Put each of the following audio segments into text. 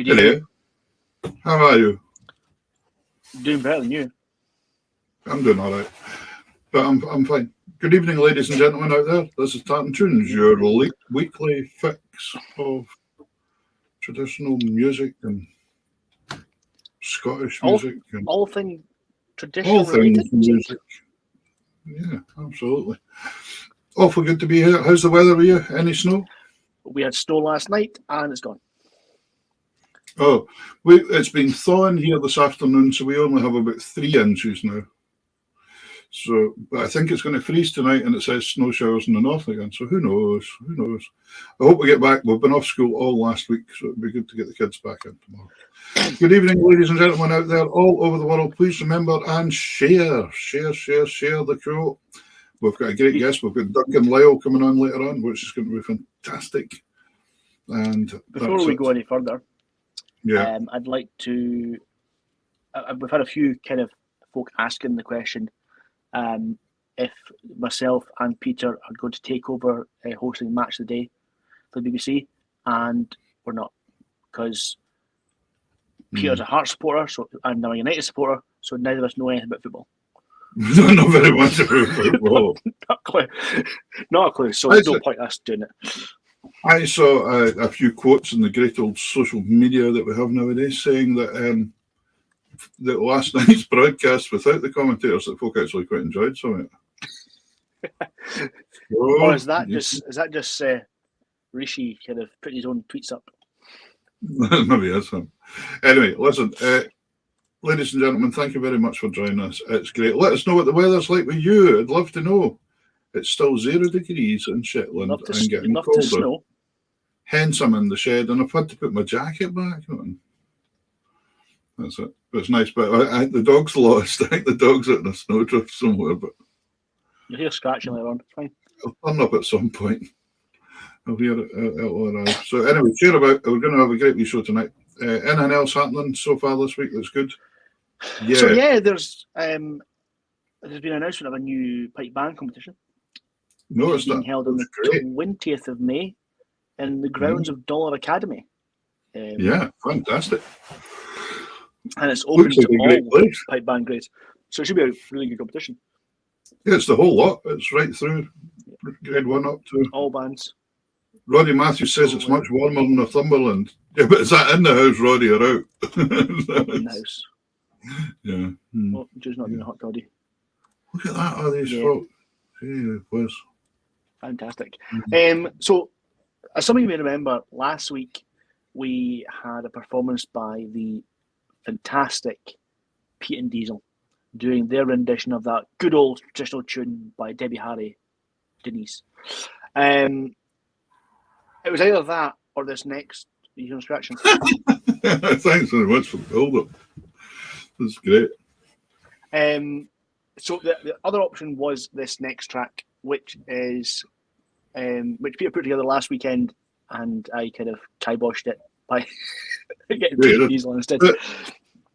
Good evening. Hello. How are you? Doing better than you. I'm doing all right, but I'm fine. Good evening, ladies and gentlemen out there. This is Tartan Tunes, your weekly fix of traditional music and Scottish music and all things traditional all things music. Yeah, absolutely. Awful good to be here. How's the weather with you? Any snow? We had snow last night and it's gone. Oh, it's been thawing here this afternoon, so we only have about 3 inches now. So, but I think it's going to freeze tonight, and it says snow showers in the north again. So who knows? Who knows? I hope we get back. We've been off school all last week, so it'd be good to get the kids back in tomorrow. Good evening, ladies and gentlemen out there all over the world. Please remember and share the show. We've got a great guest. We've got Duncan Lyall coming on later on, which is going to be fantastic. And before we go any further, yeah, I'd like to. We've had a few kind of folk asking the question if myself and Peter are going to take over hosting Match of the Day for the BBC, and we're not, because Peter's a Hearts supporter, so and I'm a United supporter, so neither of us know anything about football. Not very much about football. Not a clue. So there's no point us doing it. I saw a few quotes in the great old social media that we have nowadays saying that that last night's broadcast without the commentators, that folk actually quite enjoyed some of it. Or is that just Rishi kind of putting his own tweets up? Maybe that's him. Anyway, listen, ladies and gentlemen, thank you very much for joining us. It's great. Let us know what the weather's like with you. I'd love to know. It's still 0 degrees in Shetland and getting colder. Hence, I'm in the shed, and I've had to put my jacket back on. That's it. But it's nice. But the dog's lost. I think the dog's out in a snowdrift somewhere. But you'll hear scratching later on. It's fine. I'll turn up at some point. I'll hear it. It'll arrive. So anyway, share about. We're going to have a great wee show tonight. Anything else happening so far this week that's good? Yeah. So there's been an announcement of a new pipe band competition. Noticed being that. held on the 20th of May in the grounds of Dollar Academy. Yeah, fantastic. And it's open to all pipe band grades. So it should be a really good competition. Yeah, it's the whole lot. It's right through grade 1 up to all bands. Roddy Matthews says it's much warmer than Northumberland. Yeah, but is that in the house, Roddy, or out? In the house. Yeah. Well, just not being a hot toddy. Look at that, all these folk. Yeah, please. Fantastic. So, as some of you may remember, last week we had a performance by the fantastic Pete and Diesel doing their rendition of that good old traditional tune by Debbie Harry, Denise. It was either that or this next. You can scratch him. Thanks very much for the build-up. That's great. So the other option was this next track, which is which Peter put together last weekend, and I kind of kiboshed it by getting Pete Diesel instead.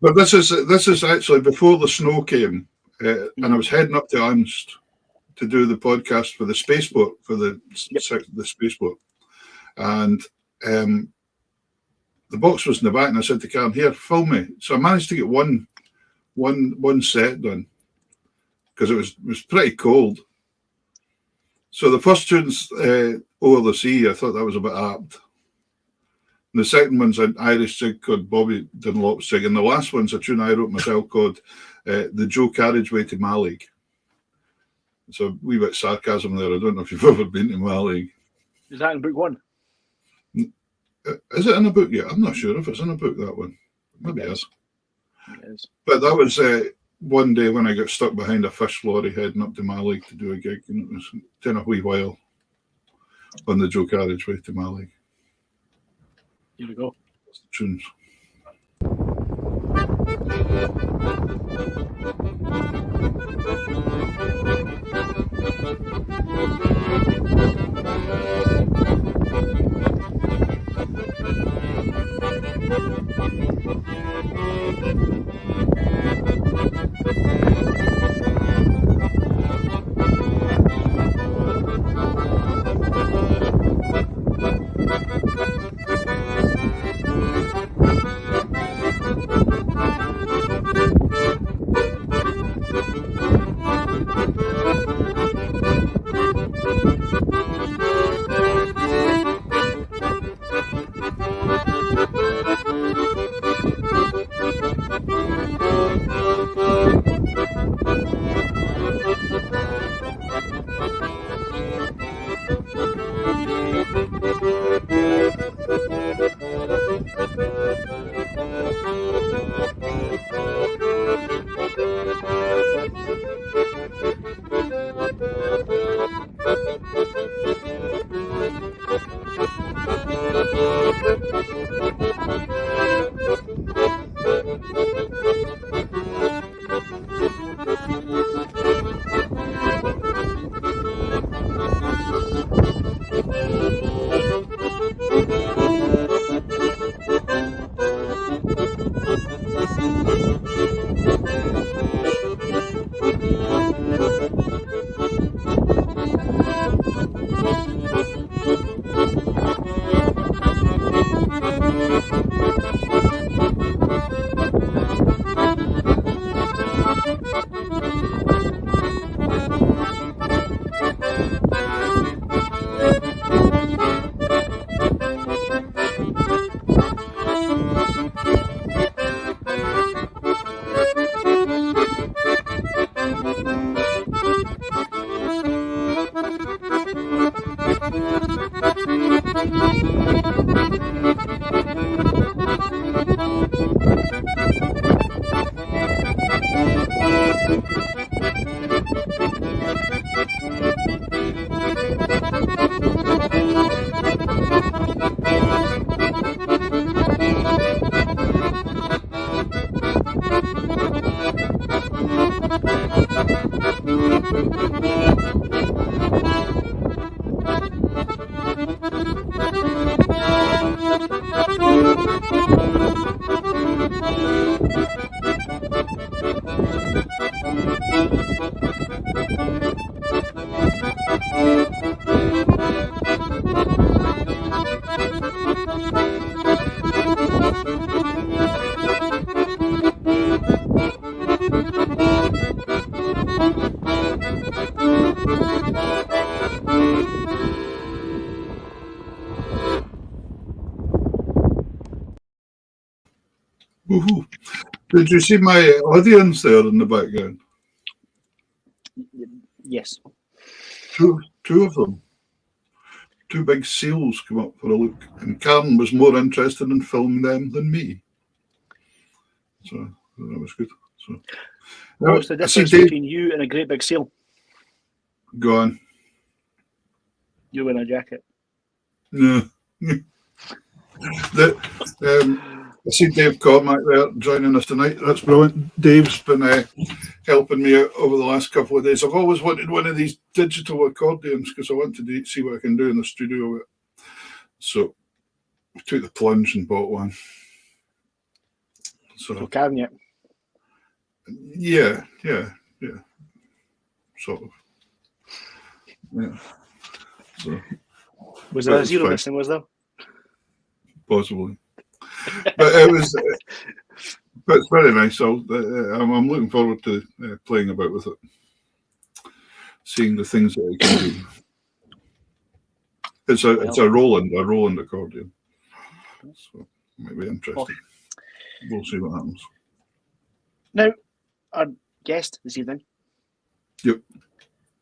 But this is actually before the snow came, and I was heading up to Ernst to do the podcast for the spaceport for the spaceport, and the box was in the back, and I said to Karen, "Here, film me." So I managed to get one set done because it was pretty cold. So the first tune's Over the Sea. I thought that was a bit apt. And the second one's an Irish jig called Bobby Dunlop's Jig. And the last one's a tune I wrote myself called The Joe Carriageway to Malig. It's a wee bit sarcasm there. I don't know if you've ever been to Malig. Is that in book 1? Is it in a book yet? I'm not sure if it's in a book, that one. Maybe it is. It is. But that was one day when I got stuck behind a fish lorry heading up to Malig to do a gig, and it was taking a wee while on the Joe Carriageway to Malig. Here we go. That's the tunes. Woohoo. Did you see my audience there in the background? Yes. Two of them. Two big seals come up for a look, and Karen was more interested in filming them than me. So that was good. So, what's the difference between you and a great big seal? Go on. You in a jacket. No. I see Dave Cormack there joining us tonight. That's brilliant. Dave's been helping me out over the last couple of days. I've always wanted one of these digital accordions because I wanted to see what I can do in the studio with it. So I took the plunge and bought one. So can you? Yeah. Sort of. Yeah. So was there a zero missing, was there? Possibly. But it was, but it's very nice. I'm looking forward to playing about with it, seeing the things that it can do. It's a Roland accordion, so it might be interesting. We'll see what happens. Now, our guest this evening. Yep.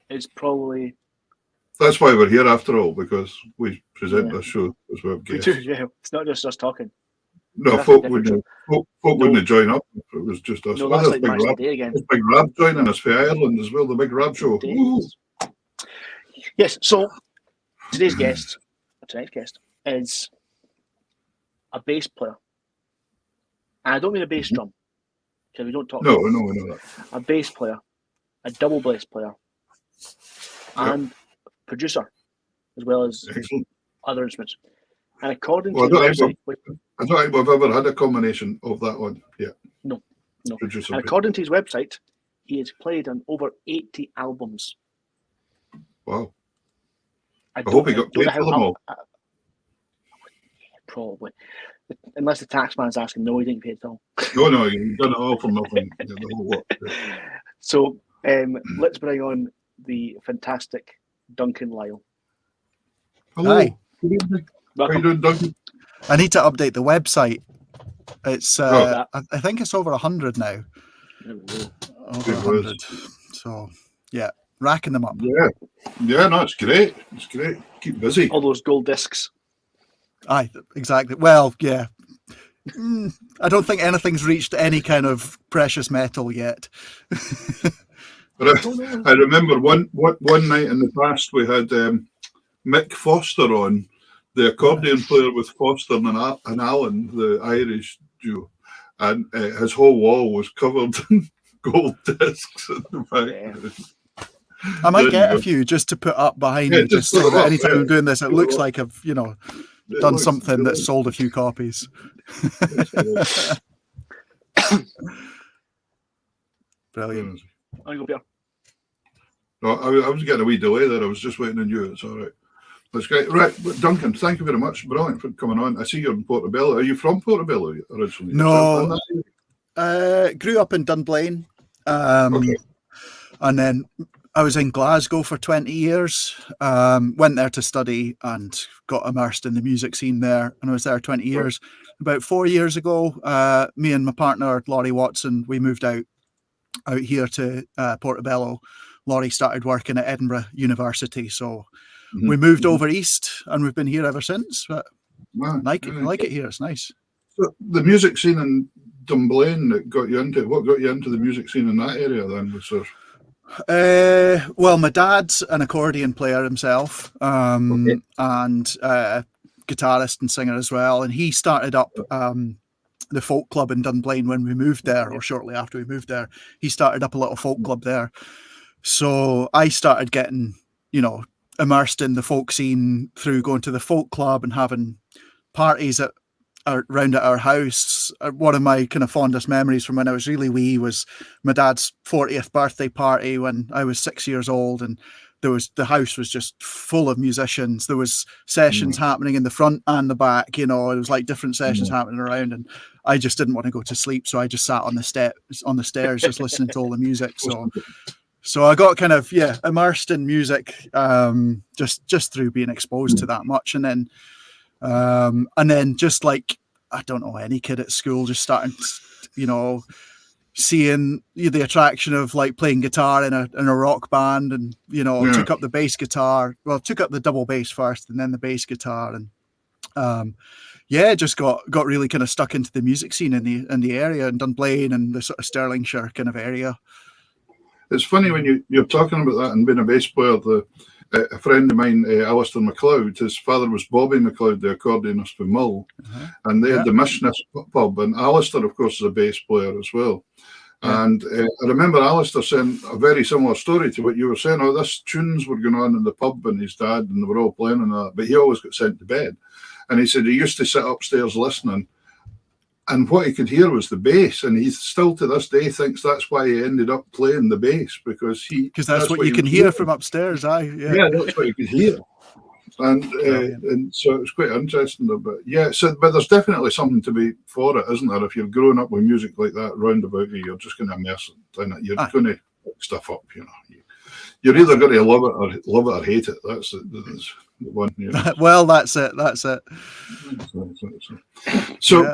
Is probably. That's why we're here after all, because we present a show as well. We do, yeah. It's not just us talking. No, folk wouldn't join up if it was just us. No, that's like Match of the Day again. There's Big Rab joining us for Ireland as well, the Big Rab show. Yes, so tonight's guest is a bass player. And I don't mean a bass drum, because we don't talk about we know that. A bass player, a double bass player, and producer, as well as other instruments. And according to the website, I don't think we've ever had a combination of that one yet. No. And according to his website, he has played on over 80 albums. Wow. I hope he got paid for them all. Probably. Unless the tax man's asking, no, he didn't pay it all. No, you've done it all for nothing. So Let's bring on the fantastic Duncan Lyall. Hello. Hi. Good evening. How Welcome. you doing, Duncan? I need to update the website. It's Oh. I think it's over 100 now. There we go. Over It 100. was. So yeah, racking them up. Yeah, no, it's great. It's great. Keep busy. All those gold discs. Aye, exactly. Well, yeah. I don't think anything's reached any kind of precious metal yet. But I remember one night in the past we had Mick Foster on, the accordion player with Foster and Alan, the Irish duo, and his whole wall was covered in gold discs at the back. Yeah. I might get a few just to put up behind me, just so that anytime I'm doing this, it looks like I've, done something that sold a few copies. Brilliant. I go, Peter. No, I was getting a wee delay there. I was just waiting on you. It's all right. That's great. Right, Duncan, thank you very much. Brilliant for coming on. I see you're in Portobello. Are you from Portobello originally? No. Grew up in Dunblane. Okay. And then I was in Glasgow for 20 years. Went there to study and got immersed in the music scene there. And I was there 20 years. About 4 years ago, me and my partner, Laurie Watson, we moved out here to Portobello. Laurie started working at Edinburgh University. So we moved over east and we've been here ever since. But I like it here. It's nice. So the music scene in Dunblane that got you into it, what got you into the music scene in that area then? Was there... Well, my dad's an accordion player himself, and guitarist and singer as well. And he started up the folk club in Dunblane when we moved there, or shortly after we moved there. He started up a little folk club there. So I started getting, immersed in the folk scene through going to the folk club and having parties around at our house. One of my kind of fondest memories from when I was really wee was my dad's 40th birthday party when I was 6 years old, and the house was just full of musicians. There was sessions happening in the front and the back. It was like different sessions happening around, and I just didn't want to go to sleep, so I just sat on the stairs just listening to all the music. So I got kind of immersed in music just through being exposed to that much, and then just like, I don't know, any kid at school just starting, seeing the attraction of like playing guitar in a rock band, and took up the bass guitar. Well, took up the double bass first, and then the bass guitar, and just got really kind of stuck into the music scene in the area, in Dunblane and the sort of Stirlingshire kind of area. It's funny when you're talking about that and being a bass player. A friend of mine, Alistair MacLeod, his father was Bobby MacLeod, the accordionist for Mull, and they had the Missionist pub. And Alistair, of course, is a bass player as well. Yeah. And I remember Alistair saying a very similar story to what you were saying. Oh, this tunes were going on in the pub and his dad, and they were all playing and that. But he always got sent to bed. And he said he used to sit upstairs listening. And what he could hear was the bass, and he still to this day thinks that's why he ended up playing the bass, because that's what you can hear from upstairs. Yeah, that's what you could hear, and so it's quite interesting. But but there's definitely something to be for it, isn't there? If you're growing up with music like that round about you, you're just going to immerse it in it. You're going to pick stuff up, You're either going to love it or hate it. That's the one. Well, that's it. So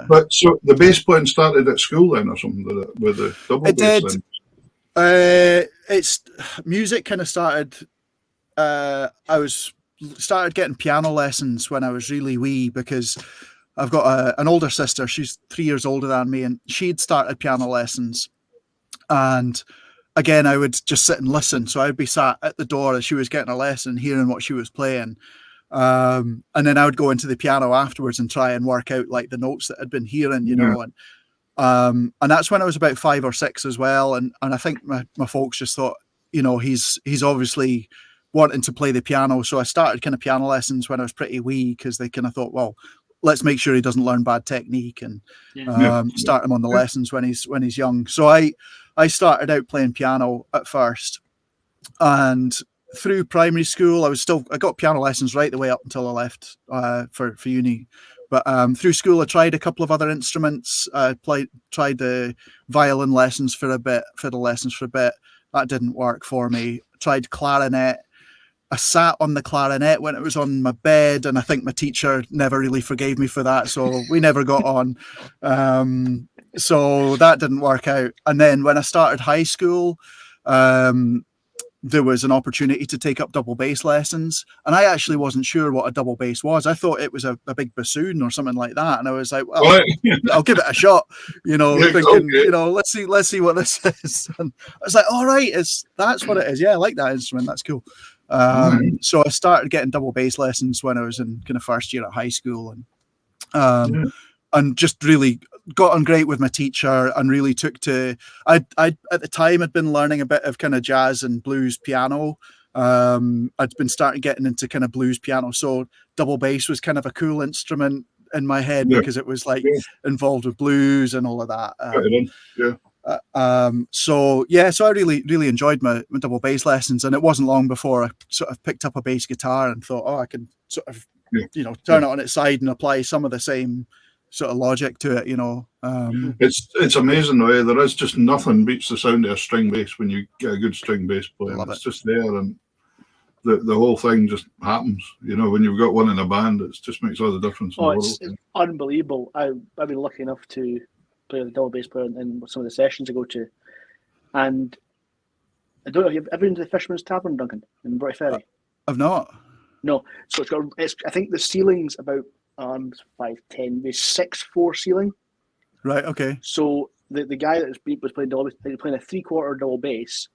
the bass playing started at school then, or something, with the double bass. It's music kind of started. I started getting piano lessons when I was really wee, because I've got an older sister. She's 3 years older than me, and she'd started piano lessons, and again, I would just sit and listen. So I'd be sat at the door as she was getting a lesson, hearing what she was playing. And then I would go into the piano afterwards and try and work out like the notes that I'd been hearing, and that's when I was about 5 or 6 as well. And I think my folks just thought, he's obviously wanting to play the piano. So I started kind of piano lessons when I was pretty wee, because they kind of thought, well, let's make sure he doesn't learn bad technique, and start him on the lessons when he's young. So I started out playing piano at first, and through primary school, I got piano lessons right the way up until I left for uni. But through school, I tried a couple of other instruments. I tried the violin lessons for a bit, fiddle lessons for a bit. That didn't work for me. Tried clarinet. I sat on the clarinet when it was on my bed, and I think my teacher never really forgave me for that, so we never got on. So that didn't work out. And then when I started high school, there was an opportunity to take up double bass lessons, and I actually wasn't sure what a double bass was. I thought it was a big bassoon or something like that, and I was like, well, I'll give it a shot, thinking, let's see what this is. And I was like, all right, that's what it is. Yeah, I like that instrument. That's cool. So I started getting double bass lessons when I was in kind of first year at high school, and just really got on great with my teacher, and really took to. I at the time had been learning a bit of kind of jazz and blues piano. I'd been starting getting into kind of blues piano, so double bass was kind of a cool instrument in my head because it was like involved with blues and all of that. So I really enjoyed my double bass lessons, and it wasn't long before I sort of picked up a bass guitar and thought, I can sort of turn it on its side and apply some of the same sort of logic to it. It's amazing the way there is just nothing beats the sound of a string bass when you get a good string bass player. It's just there, and the whole thing just happens. When you've got one in a band, it just makes all the difference in the world. It's unbelievable. I've been lucky enough to play with a double bass player in some of the sessions I go to, and I don't know. Have you ever been to the Fisherman's Tavern, Duncan, in Broughty Ferry? I've not. No. So I think the ceiling's about 5'10", with 6'4" ceiling. Right. Okay. So the guy that was playing double bass, playing a 3/4 double bass,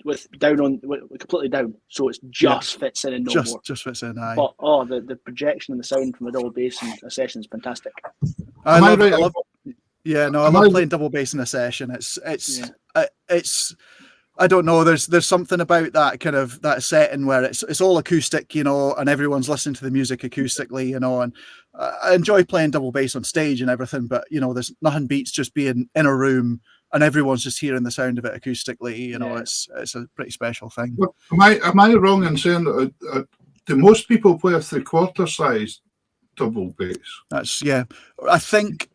with completely down, so it just fits in and no more. Just fits in. Aye. But the projection and the sound from the double bass in a session is fantastic. I love playing double bass in a session. It's I don't know. There's something about that kind of that setting where it's all acoustic, and everyone's listening to the music acoustically, and I enjoy playing double bass on stage and everything. But there's nothing beats just being in a room and everyone's just hearing the sound of it acoustically. It's a pretty special thing. Well, am I wrong in saying that do most people play a 3/4 size double bass? I think.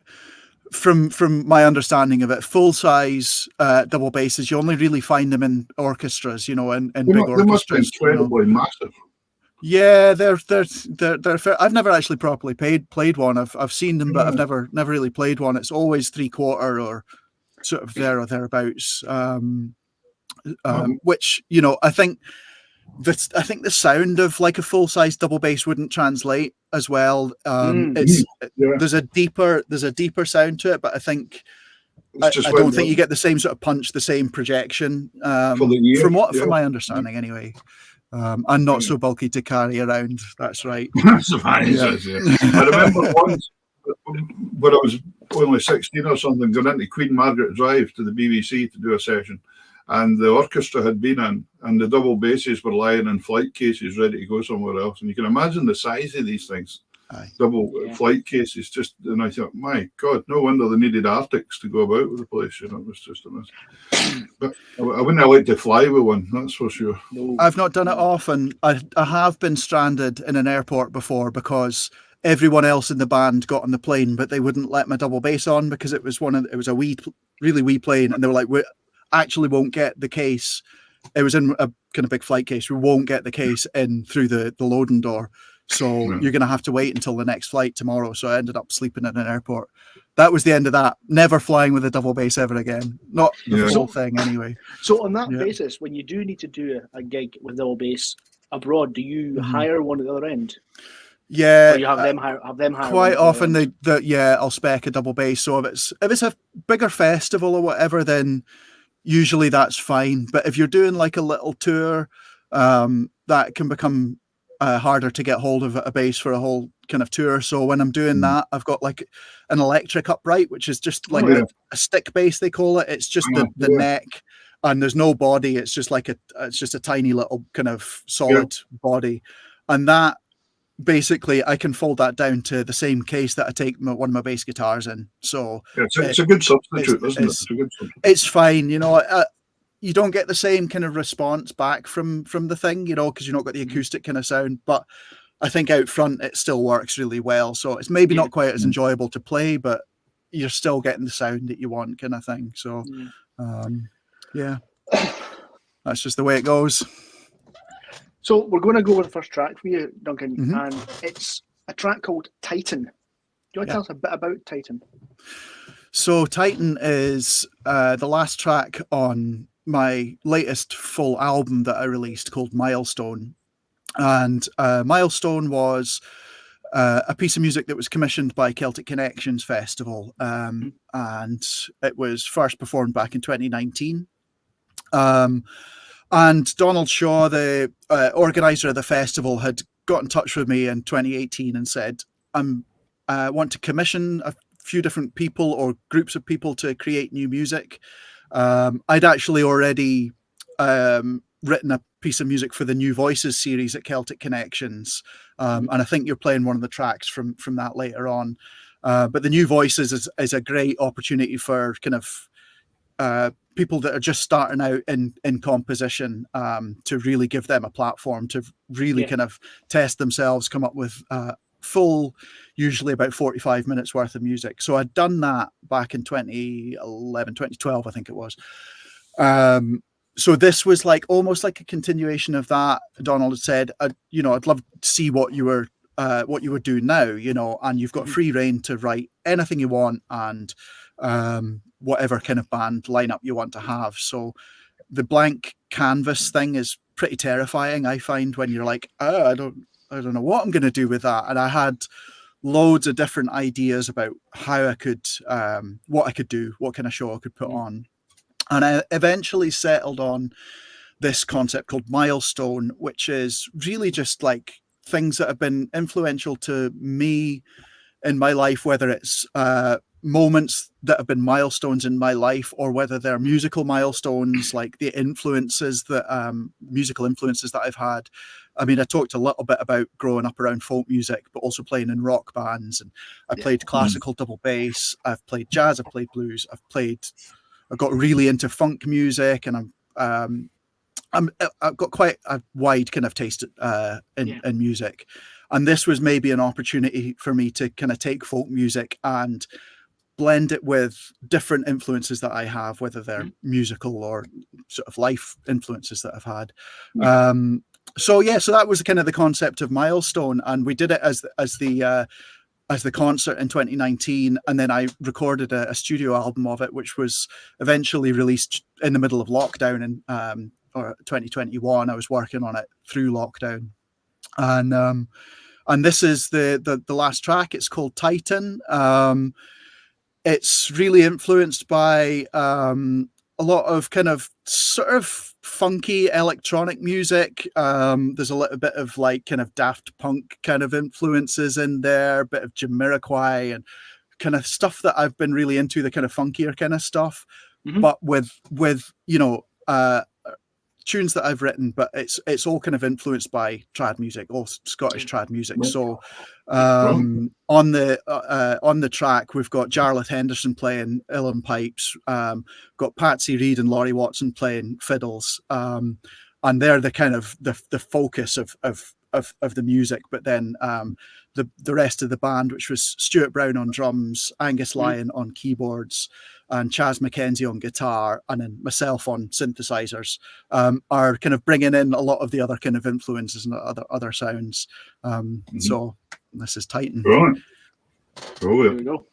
From my understanding of it, full size double basses, you only really find them in orchestras, in big orchestras. They must be incredibly massive. Yeah, they're fair. I've never actually properly played one. I've seen them, but I've never really played one. It's always 3/4 or sort of there or thereabouts. Which I think. I think the sound of like a full size double bass wouldn't translate as well. There's a deeper sound to it, but I think I don't think you get the same sort of punch, the same projection. From my understanding, anyway. I'm not so bulky to carry around. That's right. That's fine. I remember once when I was only 16 or something, going into Queen Margaret Drive to the BBC to do a session. And the orchestra had been in, and the double basses were lying in flight cases ready to go somewhere else. And you can imagine the size of these things. Double flight cases. And I thought, my God, no wonder they needed Arctics to go about with the place. It was just a mess. But I wouldn't have liked to fly with one, that's for sure. No. I've not done it often. I have been stranded in an airport before because everyone else in the band got on the plane, but they wouldn't let my double bass on because it was a really wee plane, and they were like, we actually won't get the case. It was in a kind of big flight case. We won't get the case in through the loading door. So you're going to have to wait until the next flight tomorrow. So I ended up sleeping in an airport. That was the end of that. Never flying with a double bass ever again. Not the whole thing anyway. So on that basis, when you do need to do a gig with double bass abroad, do you hire one at the other end? Yeah, or you have them hire. Quite often, I'll spec a double bass. So if it's a bigger festival or whatever, then usually that's fine. But if you're doing like a little tour, that can become harder to get hold of a bass for a whole kind of tour. So when I'm doing that, I've got like an electric upright, which is just like a stick bass, they call it. It's just the neck, and there's no body. It's just like it's just a tiny little kind of solid body, and that. Basically, I can fold that down to the same case that I take one of my bass guitars in. So it's a good substitute, isn't it? It's a good substitute. It's fine, you don't get the same kind of response back from the thing, because you've not got the acoustic kind of sound. But I think out front it still works really well. So it's maybe not quite as enjoyable to play, but you're still getting the sound that you want, kind of thing. So, That's just the way it goes. So we're going to go with the first track for you, Duncan, Mhm. and it's a track called Titan. Do you want to tell us a bit about Titan? So Titan is the last track on my latest full album that I released called Milestone. And Milestone was a piece of music that was commissioned by Celtic Connections Festival. And it was first performed back in 2019. And Donald Shaw, the organizer of the festival, had got in touch with me in 2018 and said, I want to commission a few different people or groups of people to create new music. I'd actually already written a piece of music for the New Voices series at Celtic Connections. And I think you're playing one of the tracks from that later on. But the New Voices is a great opportunity for kind of people that are just starting out in composition, to really give them a platform to really kind of test themselves, come up with full, usually about 45 minutes worth of music. So I'd done that back in 2012, I think it was. So this was like almost like a continuation of that. Donald had said, I'd love to see what you were doing now, and you've got free reign to write anything you want and whatever kind of band lineup you want to have. So the blank canvas thing is pretty terrifying, I find, when you're like, I don't know what I'm going to do with that. And I had loads of different ideas about how I could, what I could do, what kind of show I could put on. And I eventually settled on this concept called Milestone, which is really just like things that have been influential to me in my life, whether it's moments that have been milestones in my life or whether they're musical milestones, like the influences that musical influences that I've had. I mean, I talked a little bit about growing up around folk music, but also playing in rock bands. And I played classical double bass. I've played jazz. I've played blues. I got really into funk music, and I've got quite a wide kind of taste in music. And this was maybe an opportunity for me to kind of take folk music and blend it with different influences that I have, whether they're musical or sort of life influences that I've had. So that was kind of the concept of Milestone, and we did it as the concert in 2019, and then I recorded a studio album of it, which was eventually released in the middle of lockdown in 2021. I was working on it through lockdown, and this is the last track. It's called Titan. It's really influenced by a lot of kind of sort of funky electronic music. There's a little bit of like kind of Daft Punk kind of influences in there, a bit of Jamiroquai and kind of stuff that I've been really into, the kind of funkier kind of stuff, but with tunes that I've written, but it's all kind of influenced by trad music, all Scottish trad music. So on the track we've got Jarlath Henderson playing uilleann pipes, got Patsy Reed and Laurie Watson playing fiddles, and they're the kind of the focus of the music. But then the rest of the band, which was Stuart Brown on drums, Angus Lyon on keyboards, and Chaz McKenzie on guitar, and then myself on synthesizers, are kind of bringing in a lot of the other kind of influences and other sounds. So this is Titan. Right. Oh, yeah. Here we go.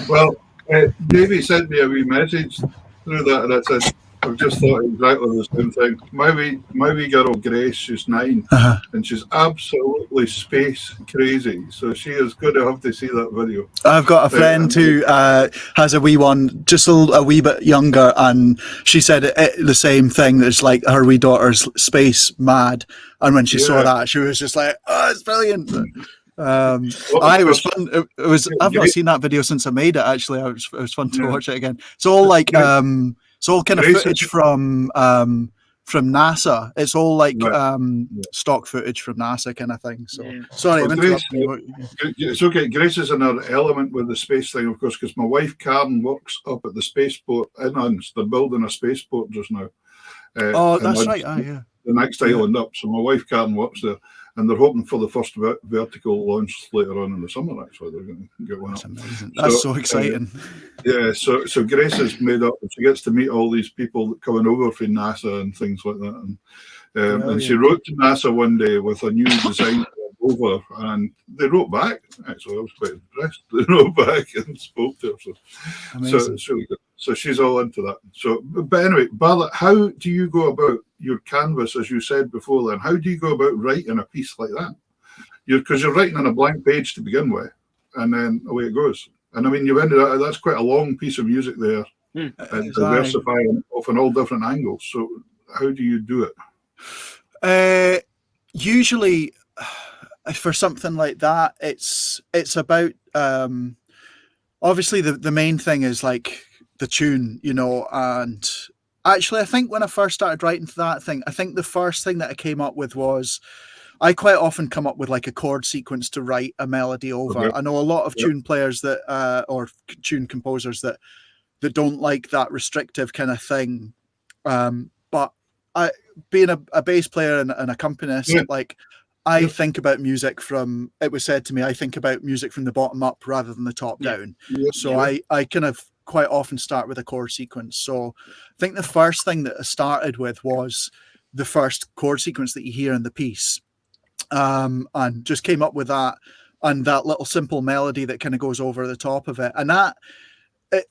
Well, Davey sent me a wee message through that, and I said, I've just thought exactly the same thing. My wee girl Grace, she's 9, and she's absolutely space crazy. So she is going to have to see that video. I've got a friend who has a wee one, just a wee bit younger, and she said the same thing. It's like her wee daughter's space mad, and when she saw that, she was just like, "Oh, it's brilliant!" It was fun. It was. I've not seen that video since I made it. Actually, it was fun to watch it again. It's all like it's all kind of footage from NASA. It's all like stock footage from NASA kind of thing. So sorry, I'm interrupting you. It's okay. Grace is another element with the space thing, of course, because my wife Karen works up at the spaceport in Uns. They're building a spaceport just now. That's right. The next island up. So my wife Karen works there, and they're hoping for the first vertical launch later on in the summer. Actually, they're going to get one. That's amazing. That's so exciting. So Grace is made up. She gets to meet all these people coming over from NASA and things like that. And she wrote to NASA one day with a new design over, and they wrote back. Actually, I was quite impressed. They wrote back and spoke to her. So it's really good. So she's all into that. So, but anyway, Bartlett, how do you go about your canvas, as you said before? Then, how do you go about writing a piece like that? Because you're writing on a blank page to begin with, and then away it goes. And I mean, you've ended up, that's quite a long piece of music there, and diversifying off in all different angles. So, how do you do it? Usually, for something like that, it's about obviously the main thing is like the tune, and actually I think when I first started writing to that thing, I think the first thing that I came up with was I quite often come up with like a chord sequence to write a melody over. I know a lot of tune players that or tune composers that don't like that restrictive kind of thing, but I, being a bass player and an accompanist, like I think about music from, it was said to me, I think about music from the bottom up rather than the top down. So I kind of quite often start with a chord sequence. So I think the first thing that I started with was the first chord sequence that you hear in the piece, and just came up with that and that little simple melody that kind of goes over the top of it. And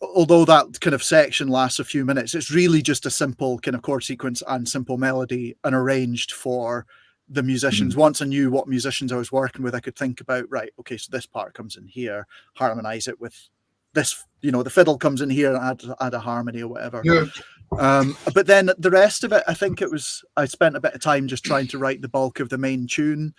although that kind of section lasts a few minutes, it's really just a simple kind of chord sequence and simple melody and arranged for the musicians. Once I knew what musicians I was working with, I could think about, right, okay, so this part comes in here, harmonize it with this, the fiddle comes in here and add a harmony or whatever. But then the rest of it, I think I spent a bit of time just trying to write the bulk of the main tune.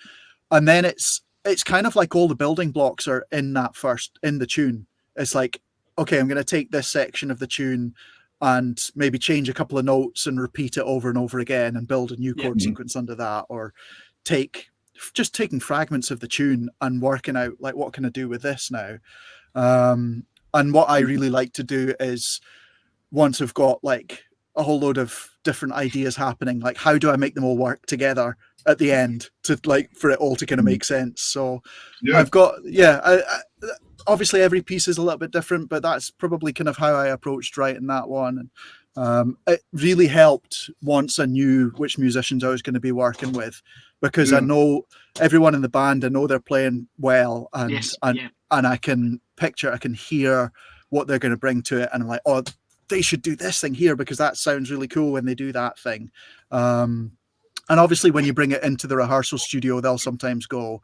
And then it's kind of like all the building blocks are in the tune. It's like, okay, I'm going to take this section of the tune and maybe change a couple of notes and repeat it over and over again and build a new chord sequence under that, or taking fragments of the tune and working out like, what can I do with this now? And what I really like to do is, once I've got like a whole load of different ideas happening, like how do I make them all work together at the end to like for it all to kind of make sense? So I've got obviously every piece is a little bit different, but that's probably kind of how I approached writing that one. It really helped once I knew which musicians I was going to be working with, because I know everyone in the band, I know they're playing well, and I can hear what they're going to bring to it, and I'm like, oh, they should do this thing here because that sounds really cool when they do that thing. And obviously when you bring it into the rehearsal studio, they'll sometimes go,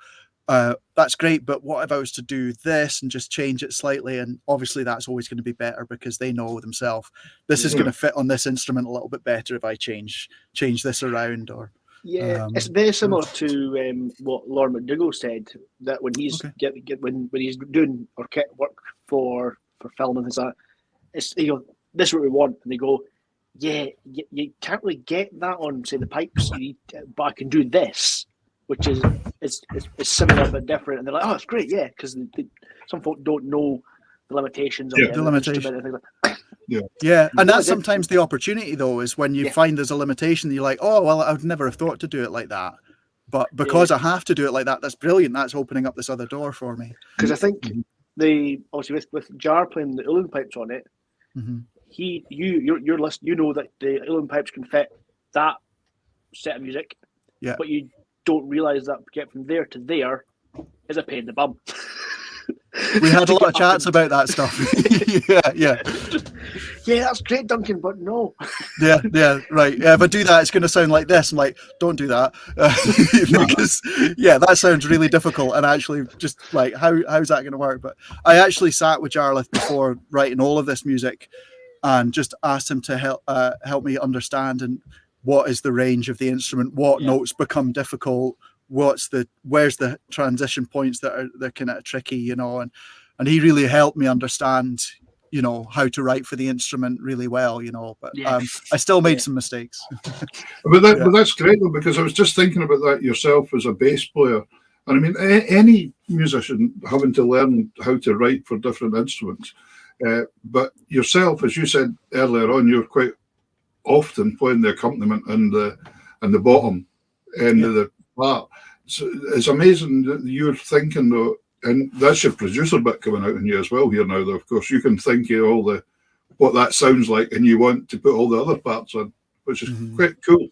that's great, but what if I was to do this and just change it slightly? And obviously that's always going to be better because they know themselves, this is going to fit on this instrument a little bit better if I change this around. Or it's very similar to what Lauren McDougall said, that when he's when he's doing orchestral work for film and things like that, it's this is what we want, and they go, you can't really get that on say the pipes, but I can do this, which is similar but different, and they're like, oh, it's great, because some folk don't know the limitations of the limitations and things like that. And that's sometimes the opportunity though, is when you find there's a limitation, you're like, oh well, I would never have thought to do it like that, but because I have to do it like that, that's brilliant, that's opening up this other door for me. Because I think obviously with Jar playing the uilleann pipes on it, your list, that the uilleann pipes can fit that set of music, but you don't realize that get from there to there is a pain in the bum. We had a lot of chats about that stuff. yeah. Yeah, that's great, Duncan, but no. Yeah, right. Yeah, if I do that, it's going to sound like this. I'm like, don't do that, because that sounds really difficult. And actually, just like, how's that going to work? But I actually sat with Jarlath before writing all of this music, and just asked him to help me understand and what is the range of the instrument, what notes become difficult, where's the transition points they're kind of tricky, and he really helped me understand, how to write for the instrument really well, but I still made some mistakes. But that's great though, because I was just thinking about that yourself as a bass player. And I mean, any musician having to learn how to write for different instruments. But yourself, as you said earlier on, you're quite often playing the accompaniment and the bottom end of the part. So it's amazing that you're thinking though, and that's your producer bit coming out in you as well here now though. Of course, you can think of all what that sounds like, and you want to put all the other parts in, which is quite cool.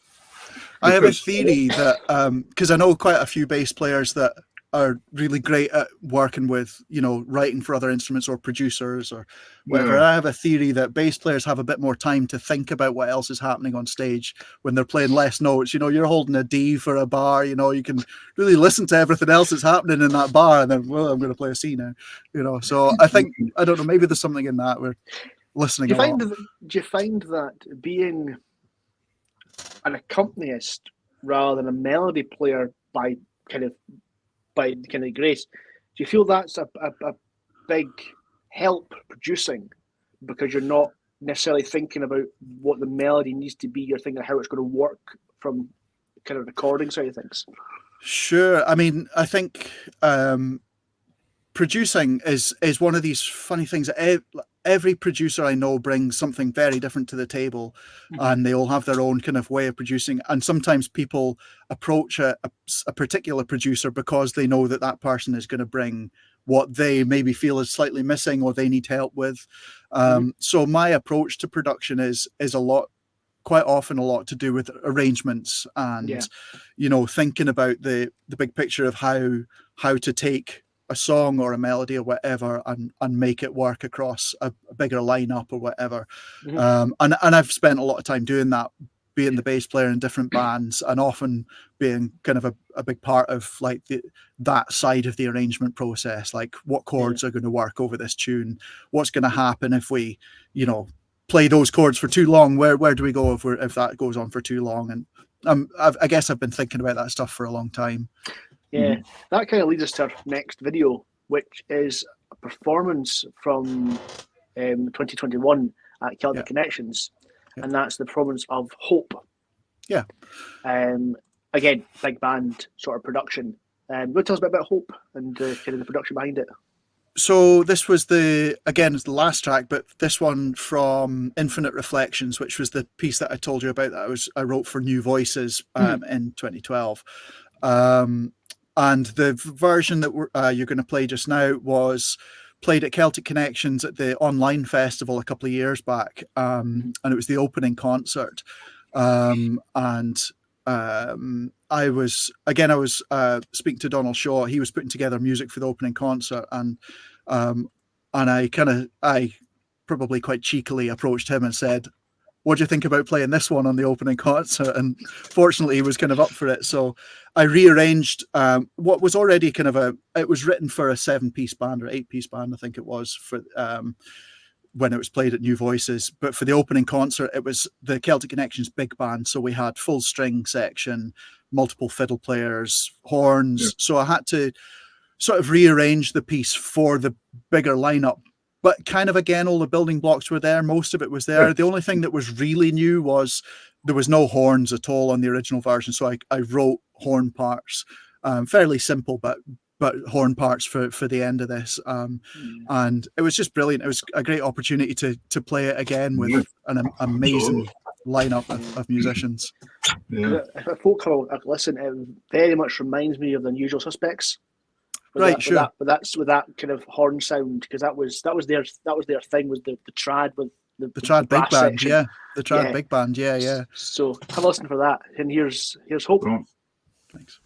I have a theory that because I know quite a few bass players that are really great at working with, writing for other instruments or producers or whatever. I have a theory that bass players have a bit more time to think about what else is happening on stage when they're playing less notes. You're holding a D for a bar, you can really listen to everything else that's happening in that bar, and then, well, I'm going to play a C now, So I think, I don't know, maybe there's something in that. We're listening. Do you find that being an accompanist rather than a melody player by kind of grace, do you feel that's a big help producing, because you're not necessarily thinking about what the melody needs to be, you're thinking how it's going to work from kind of recording side of things? Sure. I mean, I think producing is one of these funny things that every producer I know brings something very different to the table, and they all have their own kind of way of producing. And sometimes people approach a particular producer because they know that person is going to bring what they maybe feel is slightly missing or they need help with. So my approach to production is quite often a lot to do with arrangements and, thinking about the big picture of how to take a song or a melody or whatever and make it work across a bigger lineup or whatever. And I've spent a lot of time doing that, being the bass player in different bands, and often being kind of a big part of like that side of the arrangement process, like what chords are going to work over this tune, what's going to happen if we, play those chords for too long, where do we go if that goes on for too long? And I guess I've been thinking about that stuff for a long time. Yeah, that kind of leads us to our next video, which is a performance from 2021 at Celtic Connections, and that's the performance of Hope. Yeah. Again, big band sort of production. Will tell us a bit about Hope and kind of the production behind it. So this was the last track, but this one from Infinite Reflections, which was the piece that I told you about that I wrote for New Voices in 2012. And the version that you're going to play just now was played at Celtic Connections at the online festival a couple of years back, and it was the opening concert. I was speaking to Donald Shaw. He was putting together music for the opening concert, and I probably quite cheekily approached him and said, what do you think about playing this one on the opening concert? And fortunately, he was kind of up for it. So I rearranged what was already kind of it was written for a 7-piece band or 8-piece band, I think it was, for when it was played at New Voices. But for the opening concert, it was the Celtic Connections big band. So we had full string section, multiple fiddle players, horns. Yeah. So I had to sort of rearrange the piece for the bigger lineup. But kind of, again, all the building blocks were there. Most of it was there. The only thing that was really new was there was no horns at all on the original version. So I wrote horn parts, fairly simple, but horn parts for the end of this. And it was just brilliant. It was a great opportunity to play it again with an amazing lineup of musicians. Yeah. If folk have listened, it very much reminds me of The Unusual Suspects. Sure. But that's with that kind of horn sound, because that was their thing, was the trad with the trad big band, section. the trad big band, yeah. So have a listen for that, and here's Hope. Thanks.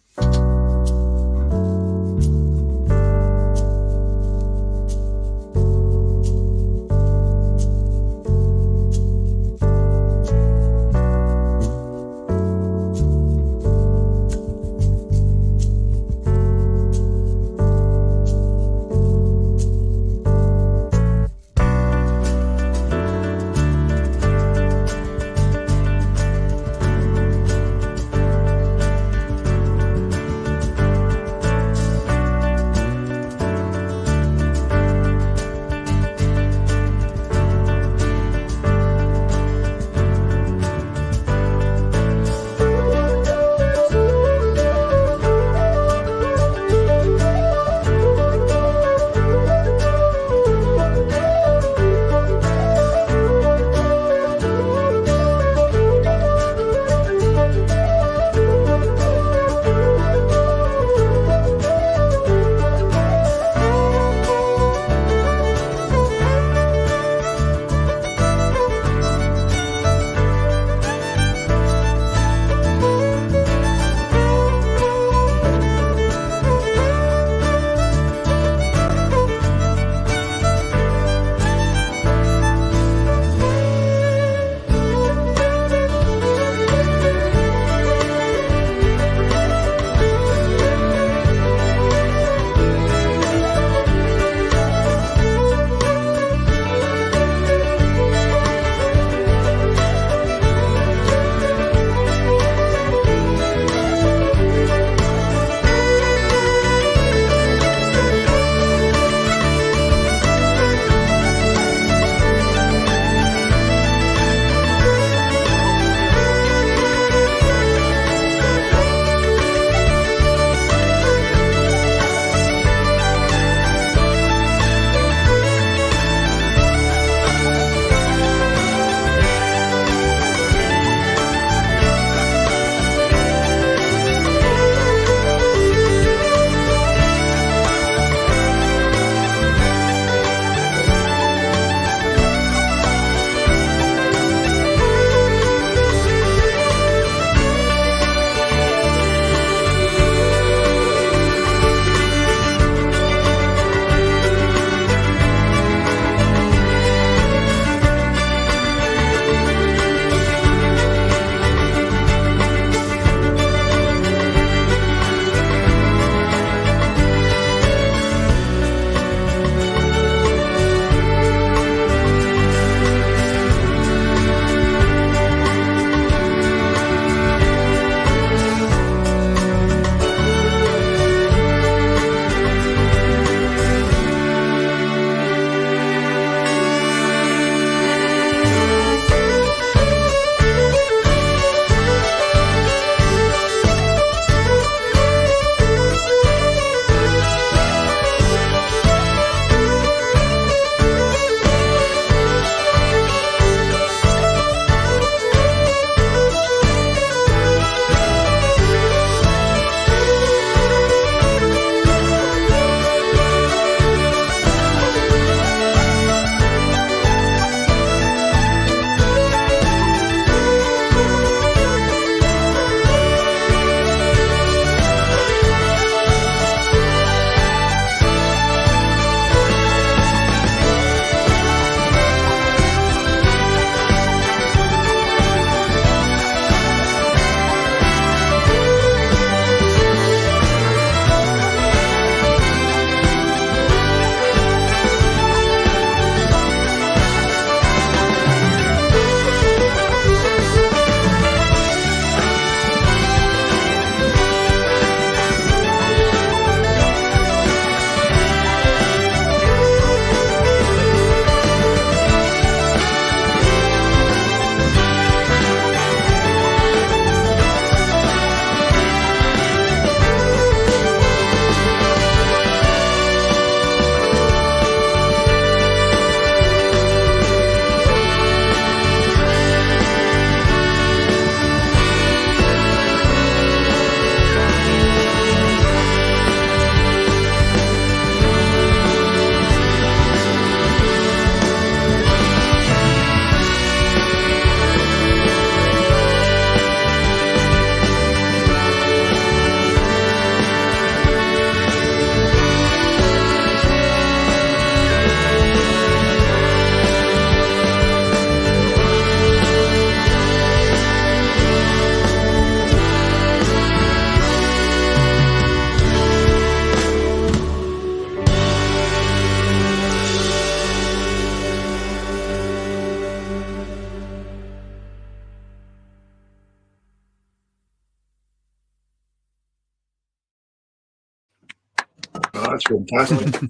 That's fantastic.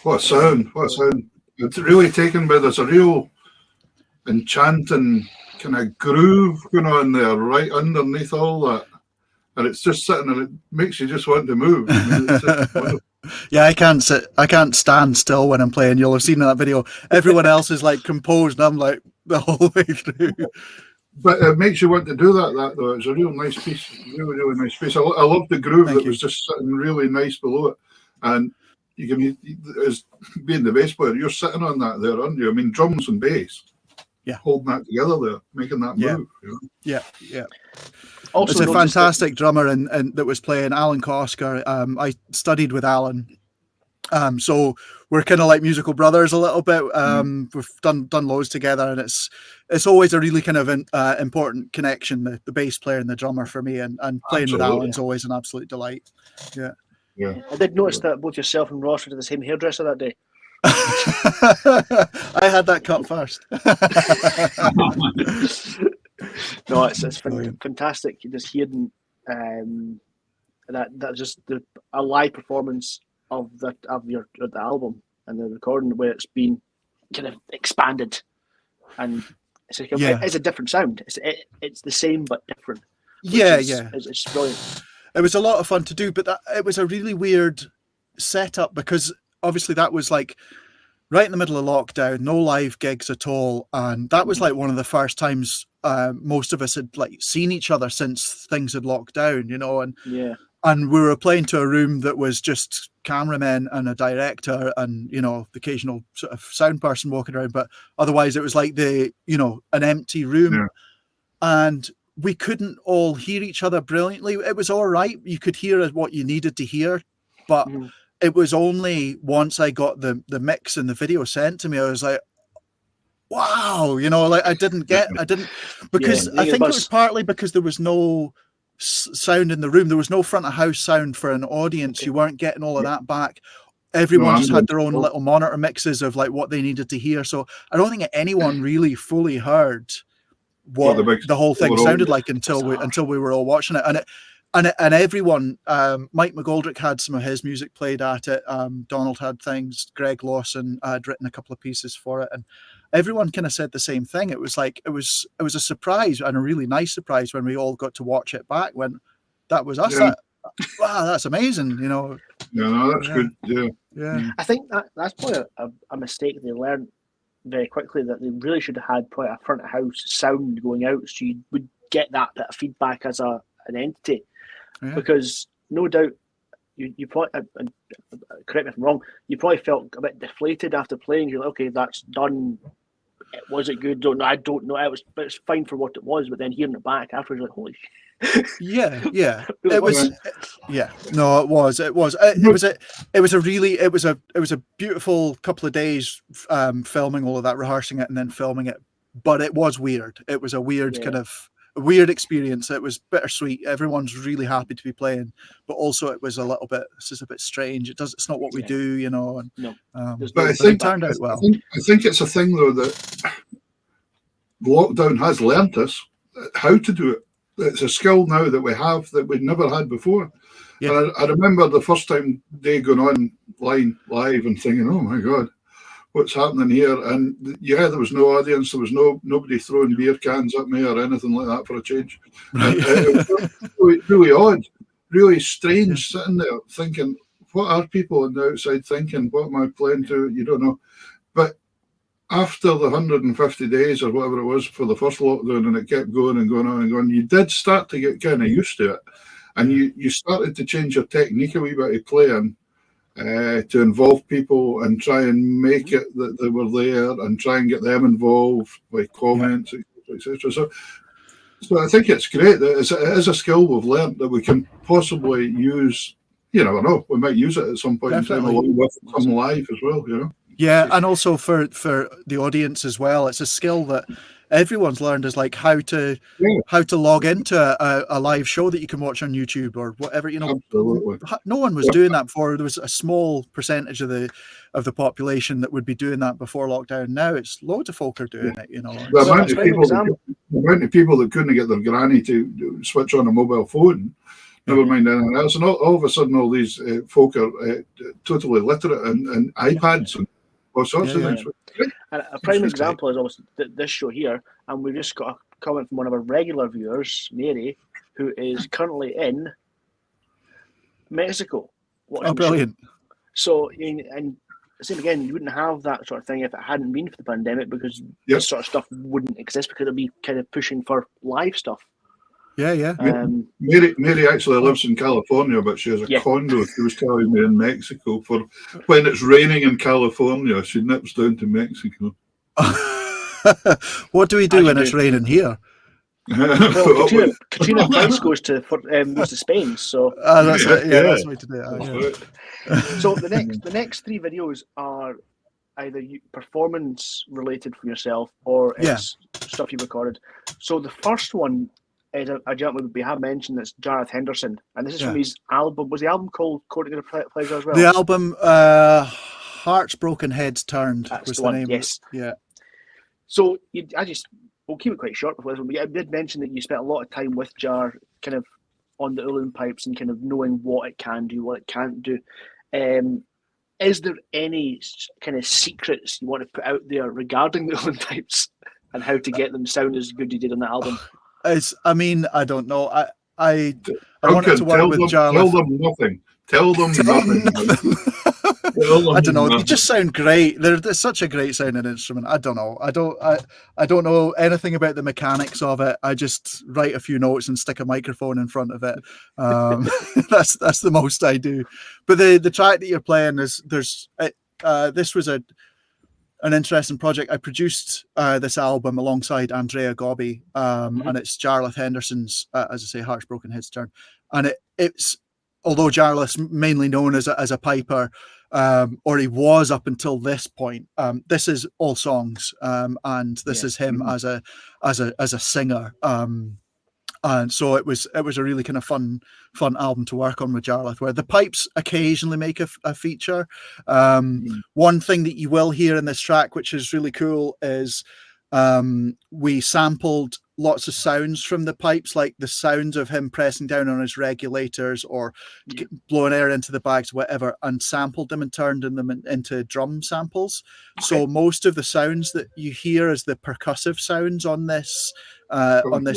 What a sound! What a sound! It's really taken by there's a real enchanting kind of groove going on there, right underneath all that, and it's just sitting, and it makes you just want to move. I mean, it's just wonderful. Yeah, I can't stand still when I'm playing. You'll have seen in that video. Everyone else is like composed, and I'm like the whole way through. But it makes you want to do that though. It's a real nice piece, really nice piece. I love the groove that was just sitting really nice below it, and you can, as being the bass player, you're sitting on that there, aren't you? I mean, drums and bass, holding that together there, making that move. You know? Yeah. Also, it's a fantastic drummer and that was playing, Alan Kosker. I studied with Alan, so we're kind of like musical brothers a little bit. We've done loads together, and it's always a really kind of important connection, the bass player and the drummer for me, and playing with Alan's always an absolute delight. Yeah. I did notice that both yourself and Ross were to the same hairdresser that day. I had that cut first. No, it's fantastic just hearing that just a live performance of the album and the recording where it's been kind of expanded, and it's a different sound. It's the same but different. It's brilliant. It was a lot of fun to do, but it was a really weird setup because obviously that was like right in the middle of lockdown, no live gigs at all, and that was like one of the first times most of us had like seen each other since things had locked down, you know, and we were playing to a room that was just cameramen and a director and, you know, the occasional sort of sound person walking around, but otherwise it was like an empty room, and we couldn't all hear each other brilliantly. It was all right, you could hear what you needed to hear, but it was only once I got the mix and the video sent to me, I was like, wow, you know, like I didn't because I think it was partly because there was no sound in the room. There was no front of house sound for an audience. You weren't getting all of that back. Everyone just had their own little monitor mixes of like what they needed to hear. So I don't think anyone really fully heard what the whole thing sounded like until we were all watching it. And everyone, Mike McGoldrick had some of his music played at it. Donald had things. Greg Lawson had written a couple of pieces for it, and everyone kind of said the same thing. It was like it was a surprise, and a really nice surprise when we all got to watch it back. When that was us. Wow, that's amazing. You know. Yeah, no, that's good. Yeah. I think that's probably a mistake they learned very quickly, that they really should have had probably a front of house sound going out, so you would get that bit of feedback as an entity. Because no doubt you probably, correct me if I'm wrong, you probably felt a bit deflated after playing. You're like, okay, that's done. Was it good? I don't know. It's fine for what it was, but then hearing it back afterwards, you're like, holy shit. Yeah. It was. Yeah. No, it was. It was a beautiful couple of days filming all of that, rehearsing it, and then filming it. But it was weird. It was a weird kind of weird experience. It was bittersweet. Everyone's really happy to be playing, but also it was a bit strange. It's not what we do, you know. And, but I think it turned out well. I think it's a thing though that lockdown has learnt us how to do it. It's a skill now that we have that we'd never had before. Yeah. And I remember the first time they going on live and thinking, oh my God, what's happening here? And there was no audience. There was nobody throwing beer cans at me or anything like that for a change. And it was really odd, really strange sitting there thinking, what are people on the outside thinking? What am I playing to? You don't know. But after the 150 days or whatever it was for the first lockdown, and it kept going and going on and going, you did start to get kind of used to it. And you started to change your technique a wee bit of playing to involve people and try and make it that they were there and try and get them involved by comments, etc. So I think it's great that it is a skill we've learned that we can possibly use. You never know, we might use it at some point in time along with some live as well, you know. Yeah, and also for the audience as well, it's a skill that everyone's learned, is like how to log into a live show that you can watch on YouTube or whatever, you know. Absolutely. No one was doing that before. There was a small percentage of the population that would be doing that before lockdown. Now it's loads of folk are doing it, you know. The amount of people that couldn't get their granny to switch on a mobile phone Never mind anything else. And all of a sudden, all these folk are totally literate and iPads and all sorts of things. And a prime example is obviously this show here, and we've just got a comment from one of our regular viewers, Mary, who is currently in Mexico. Oh, brilliant. So, and same again, you wouldn't have that sort of thing if it hadn't been for the pandemic, because this sort of stuff wouldn't exist, because it'd be kind of pushing for live stuff. Yeah. Mary actually lives in California, but she has a condo. She was telling me in Mexico for when it's raining in California, she nips down to Mexico. What do we do when it's raining here? Well, Katrina Price goes to Spain, so that's that's the way to do it. So the next three videos are either performance related from yourself or it's stuff you recorded. So the first one is a gentleman we have mentioned, that's Gareth Henderson, and this is from his album. Was the album called Courting of Pleasure as well? The album Hearts Broken Heads Turned. That's was the the one. name. Yes. Yeah. So we'll keep it quite short before this one. But I did mention that you spent a lot of time with Jar, kind of on the uilleann pipes and kind of knowing what it can do, what it can't do. Is there any kind of secrets you want to put out there regarding the uilleann pipes and how to get them sound as good as you did on that album? I don't know. I wanted to work with Jar. Tell them nothing. Tell them nothing. I don't know. They just sound great. They're such a great sounding instrument. I don't know. I don't know anything about the mechanics of it. I just write a few notes and stick a microphone in front of it. That's the most I do. But the track that you're playing is this was an interesting project. I produced this album alongside Andrea Gobbi, and it's Jarlath Henderson's, as I say, Hearts Broken Heads Turn, and it's although Jarlath's mainly known as a piper, or he was up until this point. This is all songs, and this is him as a singer. And so it was a really kind of fun album to work on with Jarlath, where the pipes occasionally make a feature. One thing that you will hear in this track, which is really cool, is we sampled lots of sounds from the pipes, like the sounds of him pressing down on his regulators or blowing air into the bags, whatever, and sampled them and turned them into drum samples. Okay. So most of the sounds that you hear as the percussive sounds on this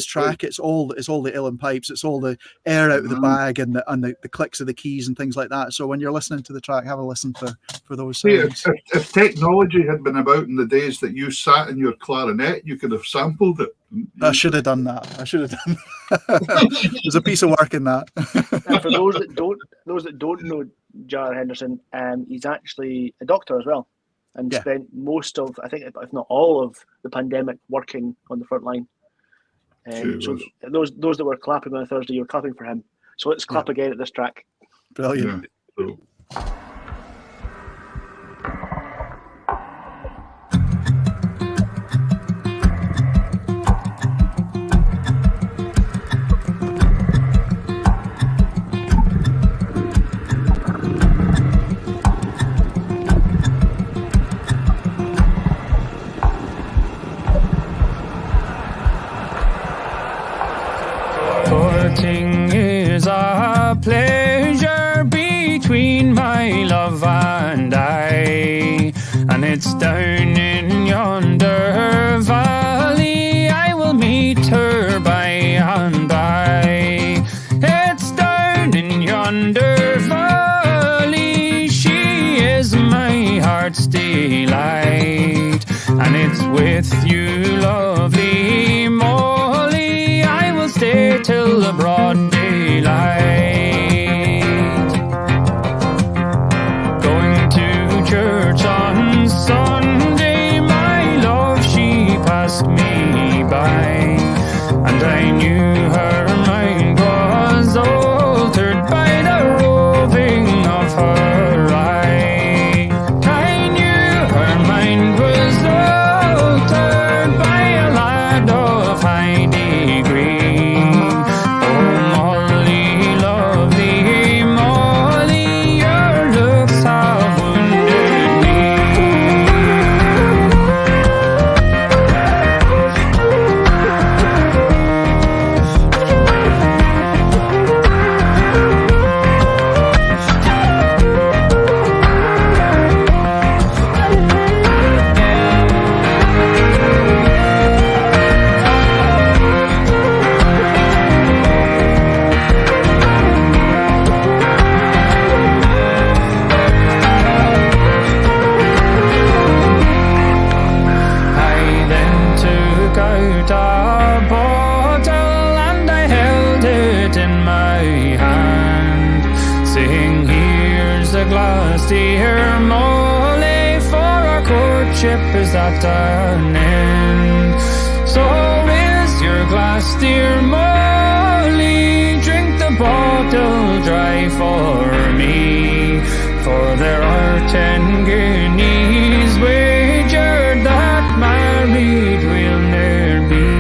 track, it's all the uilleann pipes, it's all the air out of the bag and the clicks of the keys and things like that. So when you're listening to the track, have a listen for those sounds. If technology had been about in the days that you sat in your clarinet, you could have sampled it. I should have done that. There's a piece of work in that. And for those that don't know Jar Henderson, he's actually a doctor as well, and spent most of, I think, if not all of the pandemic working on the front line. So those that were clapping on a Thursday, you're clapping for him. So let's clap again at this track. Brilliant. Yeah. Courting is a pleasure between my love and I, and it's down in yonder valley I will meet her by and by. It's down in yonder valley, she is my heart's delight, and it's with you, lovely Molly, I will stay till the broad daylight. Going to church on Sunday, my love, she passed me by, and I knew her mind was altered by the roving of her eye. I knew her mind was altered by a lad of high degree. Oh, Molly, lovely Molly, your looks have wounded me. out a bottle and I held it in my hand, saying, here's a glass, dear Molly, for our courtship is at an end. So raise your glass, dear Molly, drink the bottle dry for me, for there are 10 guineas wagered that married we'll ne'er be.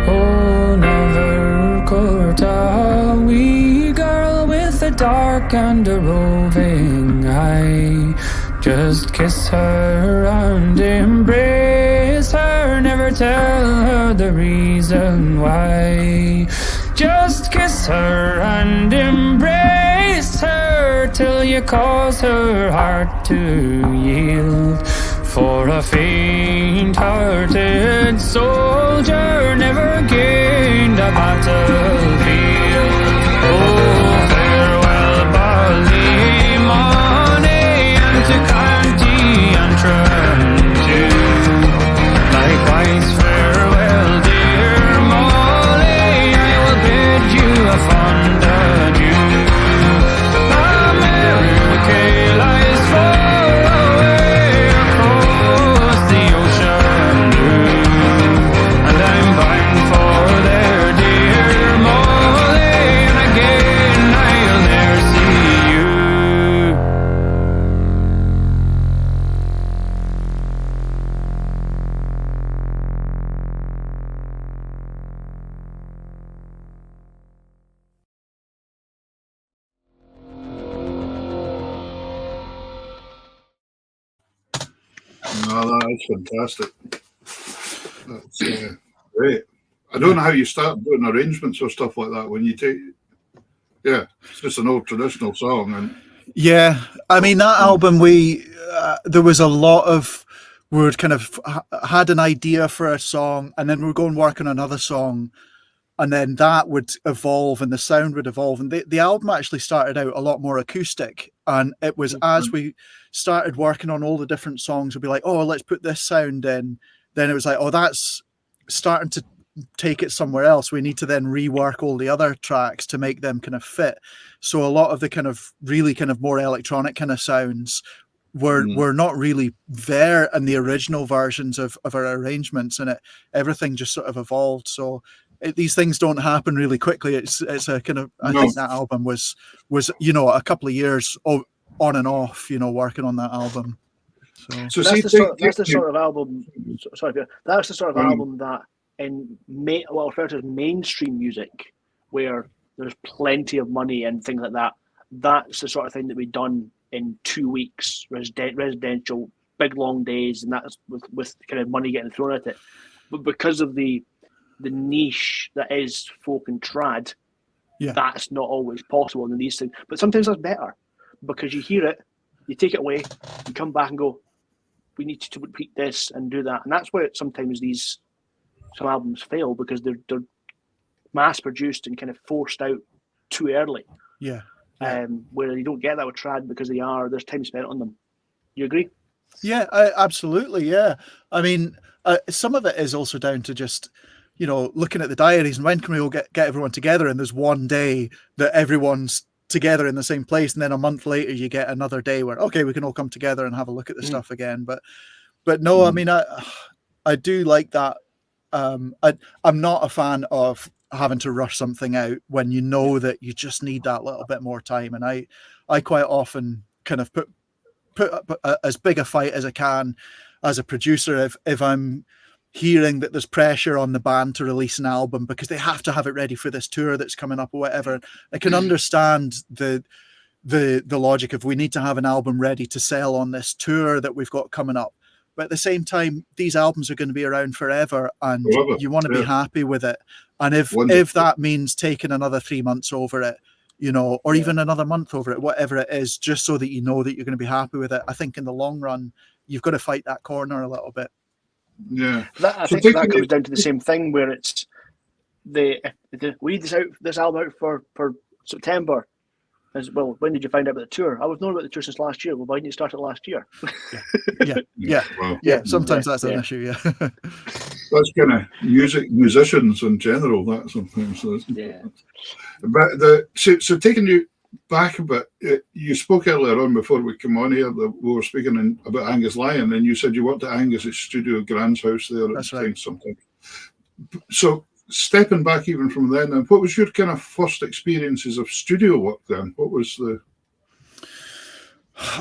Oh, never court a wee girl with a dark and a roving eye. Just kiss her and embrace her, never tell her the reason why. Just kiss her and embrace her till you cause her heart to yield. For a faint-hearted soldier never gained a battlefield. Oh, farewell, Ballymoney, and to Canty and Trim too. Likewise, farewell, dear Molly, I will bid you a fond adieu. America lies far away across the ocean blue, and I'm bound for there, dear Molly, and again I'll ne'er see you. No, that's fantastic. That's great. I don't know how you start doing arrangements or stuff like that when you take. Yeah, it's just an old traditional song, and Yeah, I mean that album, there was a lot of, we'd kind of had an idea for a song, and then we were going work on another song, and then that would evolve, and the sound would evolve, and the album actually started out a lot more acoustic, and it was as we started working on all the different songs, we'd be like, oh, let's put this sound in. Then it was like, oh, that's starting to take it somewhere else. We need to then rework all the other tracks to make them kind of fit. So a lot of the kind of really kind of more electronic kind of sounds were not really there in the original versions of our arrangements, and everything just sort of evolved. So these things don't happen really quickly. It's a kind of, I think that album was a couple of years on and off, working on that album. So that's the sort of album. Sorry, Peter, that's the sort of album that in what referred to as mainstream music, where there's plenty of money and things like that. That's the sort of thing that we've done in 2 weeks, residential, big long days, and that's with kind of money getting thrown at it. But because of the niche that is folk and trad, that's not always possible in these things. But sometimes that's better, because you hear it, you take it away, you come back and go, we need to repeat this and do that. And that's where sometimes some albums fail, because they're mass produced and kind of forced out too early. Yeah. Where you don't get that with trad because there's time spent on them. You agree? Yeah, absolutely. Yeah. I mean, some of it is also down to just, looking at the diaries and when can we all get everyone together, and there's one day that everyone's together in the same place, and then a month later you get another day where, okay, we can all come together and have a look at the stuff again. But no, I mean, I do like that. I'm not a fan of having to rush something out when you know that you just need that little bit more time. And I quite often kind of put up as big a fight as I can as a producer if I'm hearing that there's pressure on the band to release an album because they have to have it ready for this tour that's coming up or whatever. I can understand the logic of we need to have an album ready to sell on this tour that we've got coming up. But at the same time, these albums are going to be around forever, and you want to be happy with it. And if that means taking another 3 months over it, or even another month over it, whatever it is, just so that you know that you're going to be happy with it, I think in the long run, you've got to fight that corner a little bit. Yeah, I think that comes down to the same thing where it's we need this album out for September. as well. When did you find out about the tour? I was knowing about the tour since last year. Well, why didn't you start it last year? Yeah. Sometimes that's an issue. Yeah. That's kind of musicians in general. That sometimes. So but so taking you back a bit, you spoke earlier on before we come on here that we were speaking about Angus Lyall, and you said you worked at Angus's studio, Grand's house there at times sometimes. So stepping back even from then, what was your kind of first experiences of studio work then? What was the...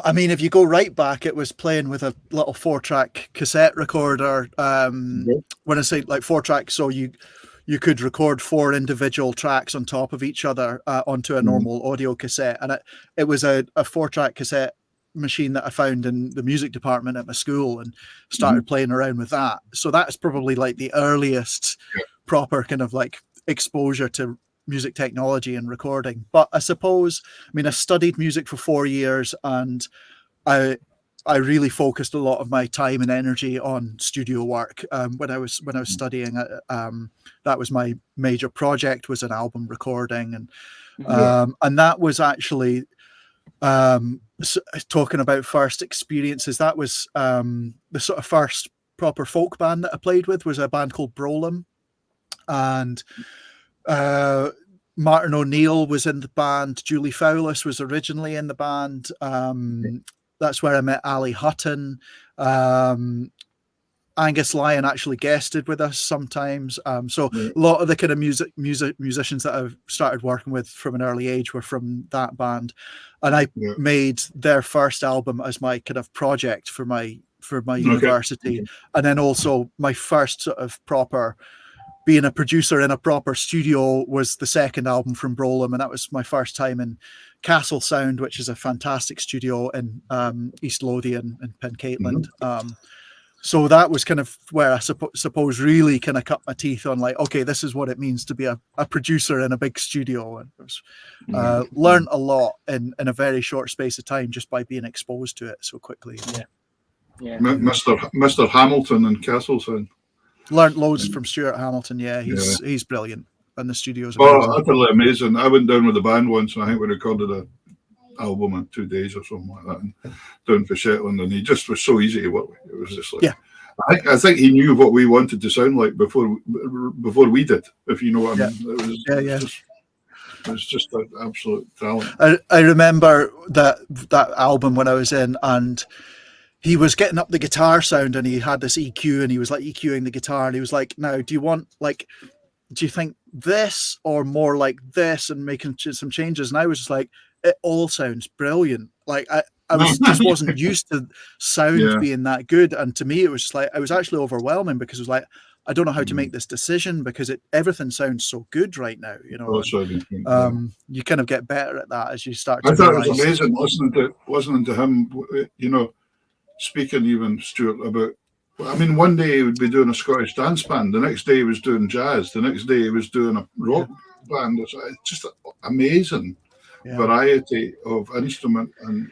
I mean, if you go right back, it was playing with a little 4-track cassette recorder. When I say like 4-track, so you could record 4 individual tracks on top of each other onto a normal audio cassette. And it was a 4-track cassette machine that I found in the music department at my school and started playing around with that. So that's probably like the earliest proper kind of like exposure to music technology and recording. But I suppose, I mean, I studied music for 4 years, and I really focused a lot of my time and energy on studio work. When I was studying, that was my major project, was an album recording, and that was actually talking about first experiences. That was the sort of first proper folk band that I played with was a band called Brolem, and Martin O'Neill was in the band. Julie Fowlis was originally in the band. That's where I met Ali Hutton. Angus Lyall actually guested with us sometimes. So a lot of the kind of musicians that I've started working with from an early age were from that band. And I made their first album as my kind of project for my university. And then also my first sort of proper being a producer in a proper studio was the second album from Brolem, and that was my first time in Castle Sound, which is a fantastic studio in East Lothian and Pencaitland. So that was kind of where I suppose really kind of cut my teeth on like, okay, this is what it means to be a producer in a big studio, and it was, learned a lot in a very short space of time just by being exposed to it so quickly. Mr. Hamilton in Castle Sound. Learned loads from Stuart Hamilton. He's brilliant, and the studio's amazing. Utterly amazing. I went down with the band once, and I think we recorded an album in 2 days or something like that, and down for Shetland, and he just was so easy to work with. It was just like, I think he knew what we wanted to sound like before we did, if you know what I mean. It was just an absolute talent. I remember that album when I was in, and he was getting up the guitar sound, and he had this EQ, and he was like EQing the guitar, and he was like, now, do you think this or more like this, and making some changes? And I was just like, it all sounds brilliant. Like I just wasn't used to sound being that good. And to me, it was just like, it was actually overwhelming, because it was like, I don't know how to make this decision, because everything sounds so good right now, you know. You kind of get better at that as you start to I thought it was amazing listening to him, you know, speaking even, Stuart, about, I mean, one day he would be doing a Scottish dance band, the next day he was doing jazz, the next day he was doing a rock band. It's just amazing variety of instrument and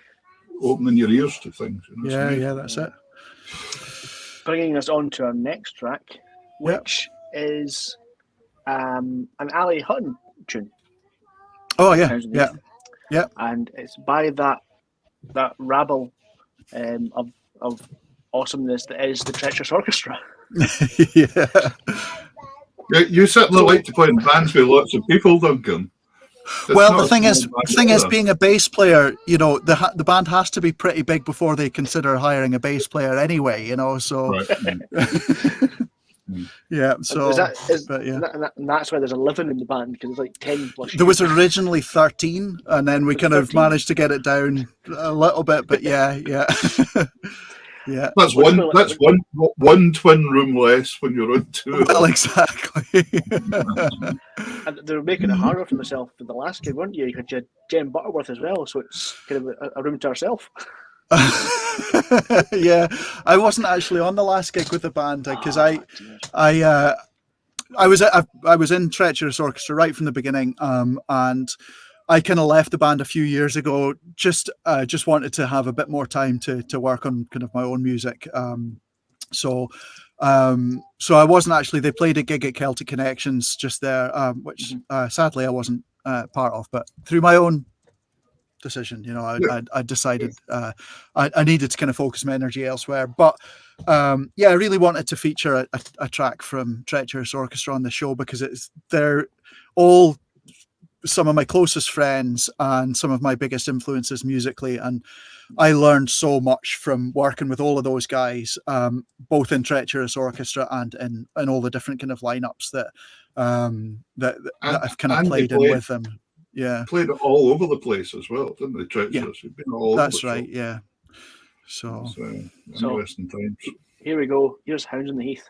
opening your ears to things. You know, that's it. Bringing us on to our next track, which is an Ali Hutton tune. Oh yeah. And it's by that rabble of awesomeness that is the Treacherous Orchestra. You certainly like to play in bands with lots of people, Duncan. The thing is, being a bass player, you know, the band has to be pretty big before they consider hiring a bass player anyway, you know. So and that's why there's 11 in the band, because there's like 10 plus. There was originally 13, and then we kind of managed to get it down a little bit, but yeah. That's one twin room less when you're on tour. Well, exactly. And they were making it harder for themselves for the last gig, weren't you? You had Jen Butterworth as well, so it's kind of a room to ourselves. Yeah, I wasn't actually on the last gig with the band, because I was in Treacherous Orchestra right from the beginning, and I kind of left the band a few years ago. Just wanted to have a bit more time to work on kind of my own music. So I wasn't actually. They played a gig at Celtic Connections just there, which sadly I wasn't part of. But through my own decision. You know, Yeah. I decided I needed to kind of focus my energy elsewhere. But yeah, I really wanted to feature a track from Treacherous Orchestra on the show because they're all some of my closest friends and some of my biggest influences musically, and I learned so much from working with all of those guys, both in Treacherous Orchestra and in all the different kind of lineups that I've kind of played in with them. Yeah, played it all over the place as well, didn't they? Treacherous, you've been all over that's the right. show. Yeah, so Interesting times. Here we go. Here's Hounds on the Heath.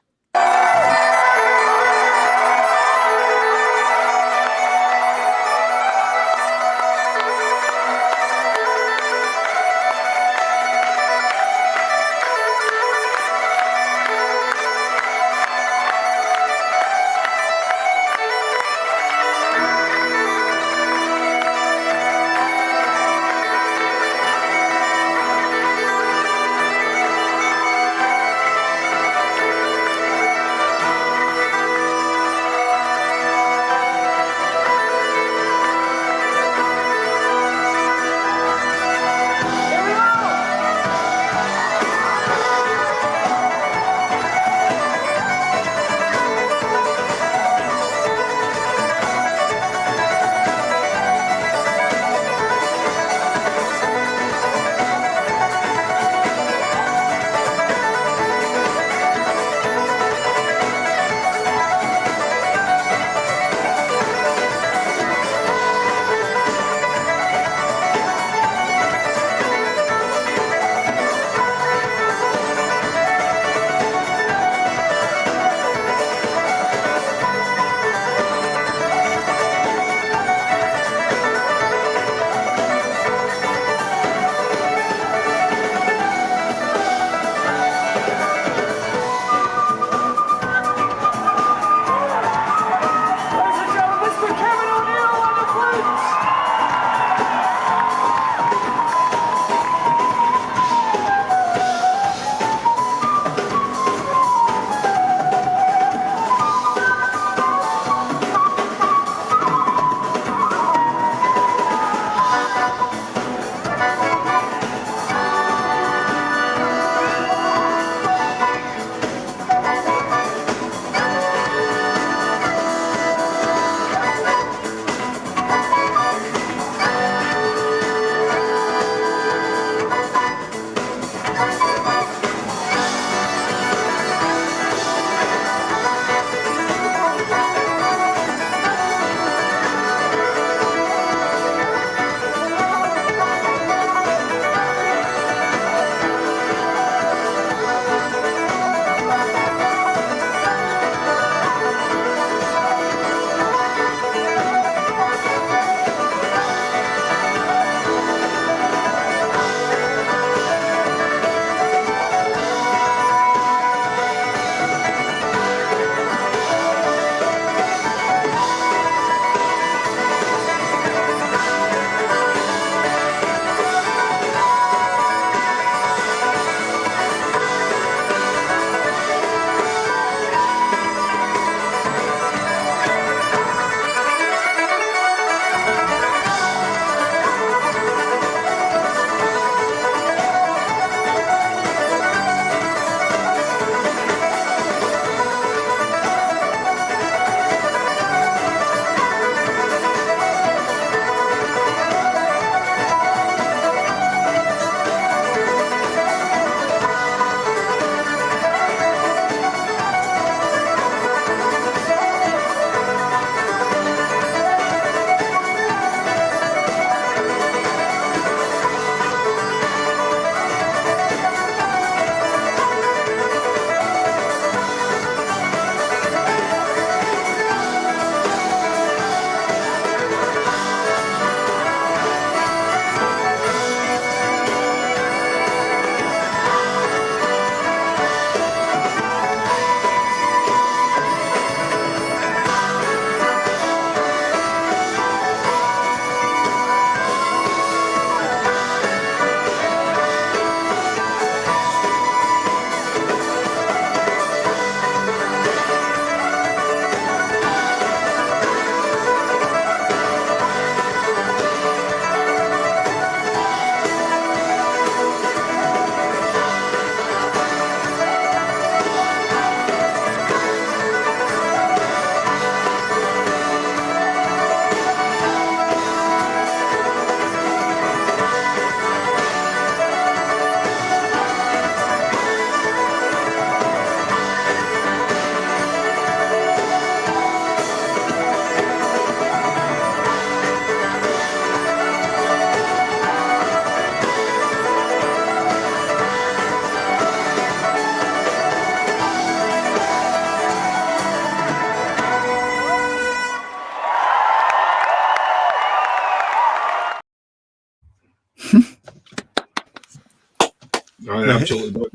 I absolutely do.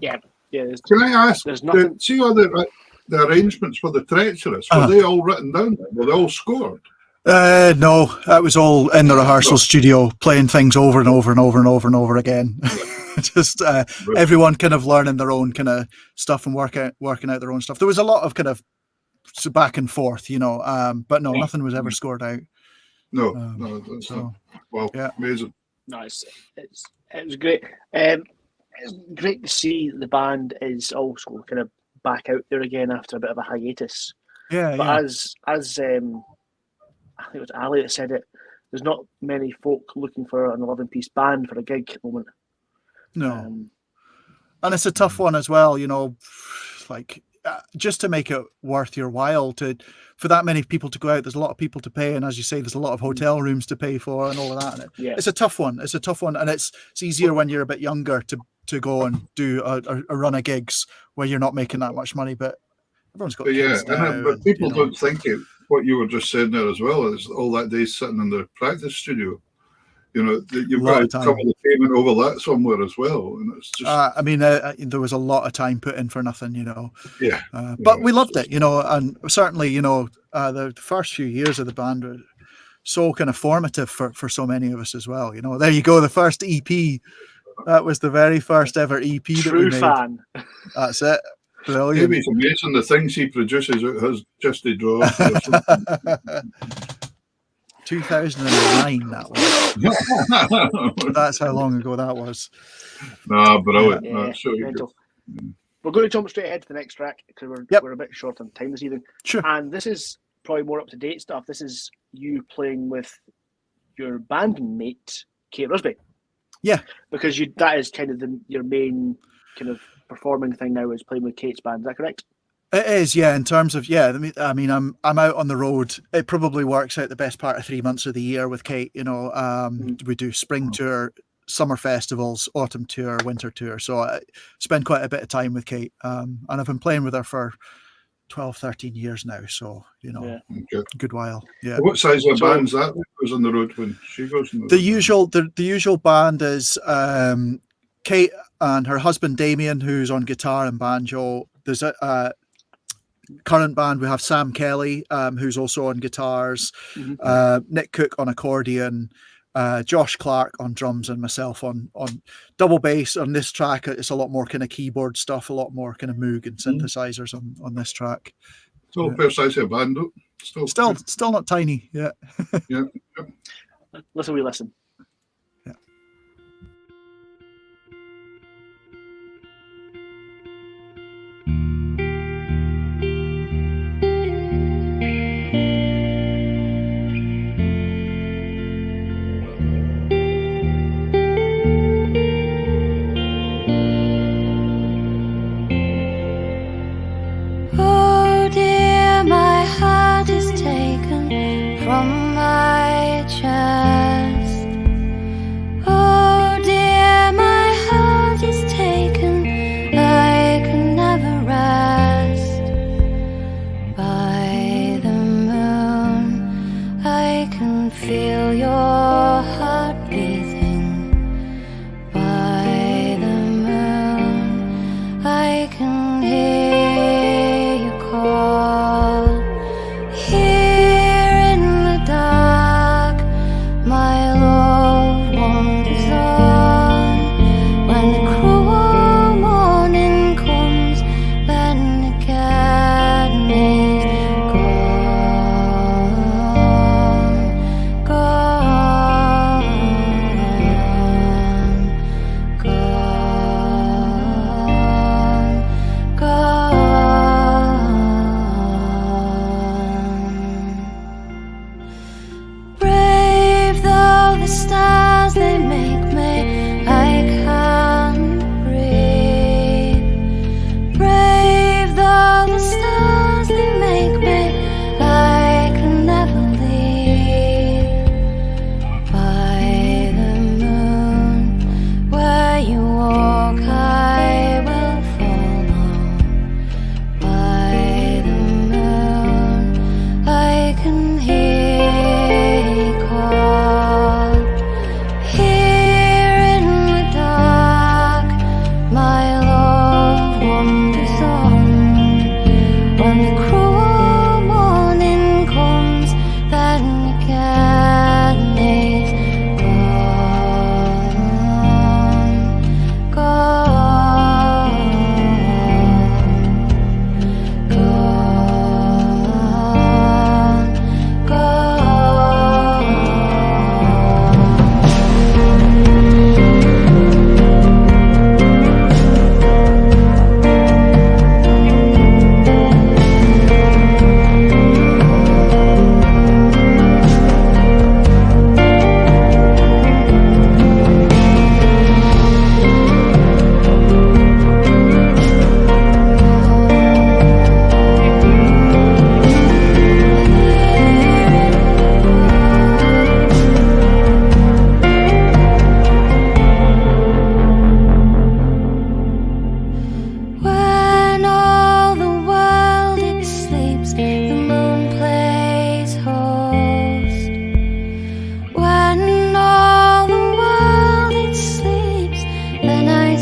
Yeah. Can I ask? There's nothing. See all the arrangements for the treacherous. Were they all written down? Were they all scored? No, that was all in the rehearsal studio, playing things over and over and over and over and over again. Just everyone kind of learning their own kind of stuff and working out their own stuff. There was a lot of kind of back and forth, but no, nothing was ever scored out. No, that's not. Well, amazing. No, it was great. It's great to see the band is also kind of back out there again after a bit of a hiatus. But as I think it was Ali that said it, there's not many folk looking for an 11-piece band for a gig at the moment. No. And it's a tough one as well, like just to make it worth your while for that many people to go out. There's a lot of people to pay, and as you say, there's a lot of hotel rooms to pay for and all of that. It's a tough one. And it's easier when you're a bit younger to go and do a run of gigs where you're not making that much money, but everyone's got but people don't think it. What you were just saying there as well is all that day sitting in the practice studio. You've got to cover the payment over that somewhere as well, and it's just. There was a lot of time put in for nothing, Yeah. But we loved it, and certainly, the first few years of the band were so kind of formative for so many of us as well. There you go, the first EP. That was the very first ever EP that we made. Fan. That's it. Brilliant. Maybe it's amazing the things he produces out his just a draw. 2009 that was. That's how long ago that was. Brilliant. We're going to jump straight ahead to the next track because we're a bit short on time this evening. Sure. And this is probably more up to date stuff. This is you playing with your bandmate Kate Rusby. Yeah, because that is kind of your main kind of performing thing now is playing with Kate's band. Is that correct? It is, yeah. In terms of I'm out on the road. It probably works out the best part of 3 months of the year with Kate. We do spring tour, summer festivals, autumn tour, winter tour. So I spend quite a bit of time with Kate, and I've been playing with her for 12, 13 years now. So good while. Yeah. What size of band's that goes on the road when she goes on the road? The usual band is Kate and her husband Damien, who's on guitar and banjo. There's a current band. We have Sam Kelly, who's also on guitars, Nick Cook on accordion, Josh Clark on drums, and myself on double bass. On this track, it's a lot more kind of keyboard stuff, a lot more kind of Moog and synthesizers on this track. Still fair size of band, though. Still not tiny. Yeah. Yeah. We listen. Yeah. Oh dear, my heart is taken from my chest.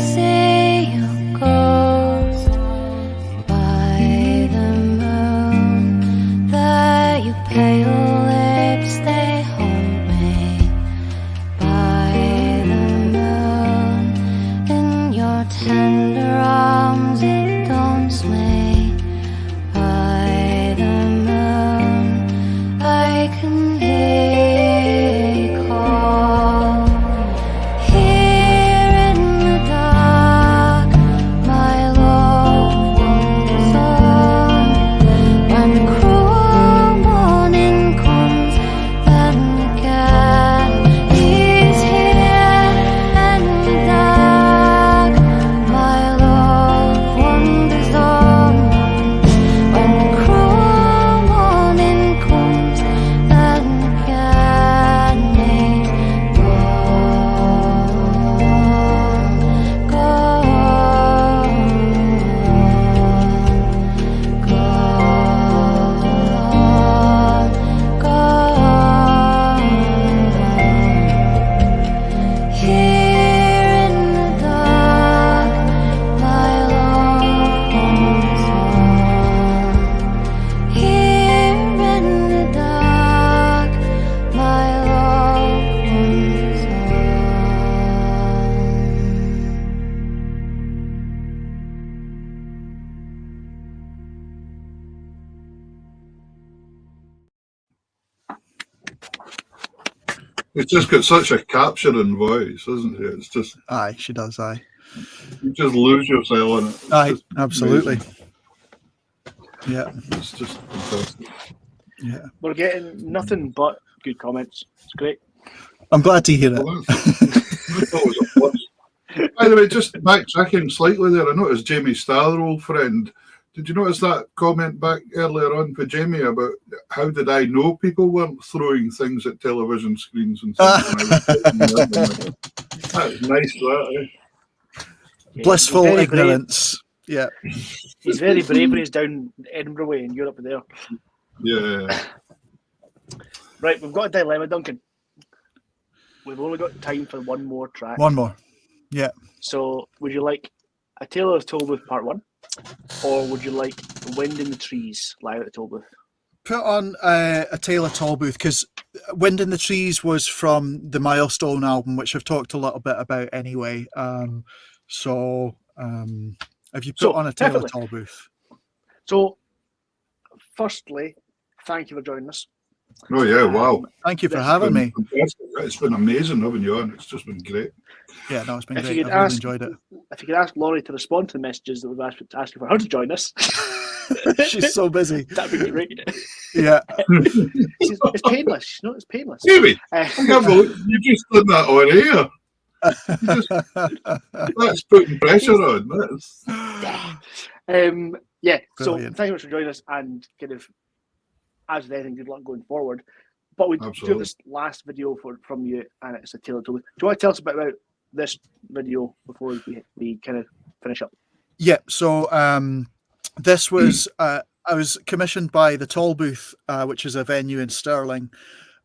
see your ghost by the moon. There your pale lips, they hold me by the moon. In your tender arms it daunts me by the moon. I can hear you call. Here in the dark, my love wanders on. When the cruel morning comes, then again he's here in the dark. My love wanders on. When the cruel morning comes, then again he's gone. Here in the dark, my love wanders on. Here in the dark, my love wanders on. It's just got such a capturing voice, isn't it? It's just, Aye, she does. Aye, you just lose yourself in it. It's aye, just absolutely. amazing. Yeah, It's just fantastic. yeah. We're getting nothing but good comments. It's great. I'm glad to hear it. Well, that's always a plus. By the way, just backtracking slightly there, I noticed Jamie Starr, old friend. Did you notice that comment back earlier on for Jamie about how did I know people weren't throwing things at television screens and things? when I was watching them? That's nice, that, eh? Yeah, Blissful he's very brave. ignorance. Yeah. He's very brave when he's down Edinburgh way in Europe there. Yeah. Right, we've got a dilemma, Duncan. We've only got time for one more track. One more. Yeah. So, would you like A Tale of Tolbooth Part 1? Or would you like Wind in the Trees, Live at the Tolbooth? Put on A Tale of Tolbooth, because Wind in the Trees was from the Milestone album, which I've talked a little bit about anyway. Have you put on A Tale of Tolbooth? So, firstly, thank you for joining us. Oh, yeah, wow. Thank you for having me. Fantastic. It's been amazing having you on. It's just been great. Yeah, no, it's been If great. you I've could really ask- enjoyed it. If you could ask Laurie to respond to the messages that we've asked asking for her to join us, She's so busy. that'd be great. Yeah. It's painless. You know, it's painless. Jamie, Uh, I can't believe you just did that on air. That's putting pressure on. That's... yeah, so Brilliant. thank you much for joining us, and kind of, as with anything, good luck going forward. But we do have Absolutely. this last video from you, and it's A Tale of Tolbooth. Do you want to tell us about this video before we kind of finish up? Yeah, so this was I was commissioned by the Tolbooth, which is a venue in Stirling,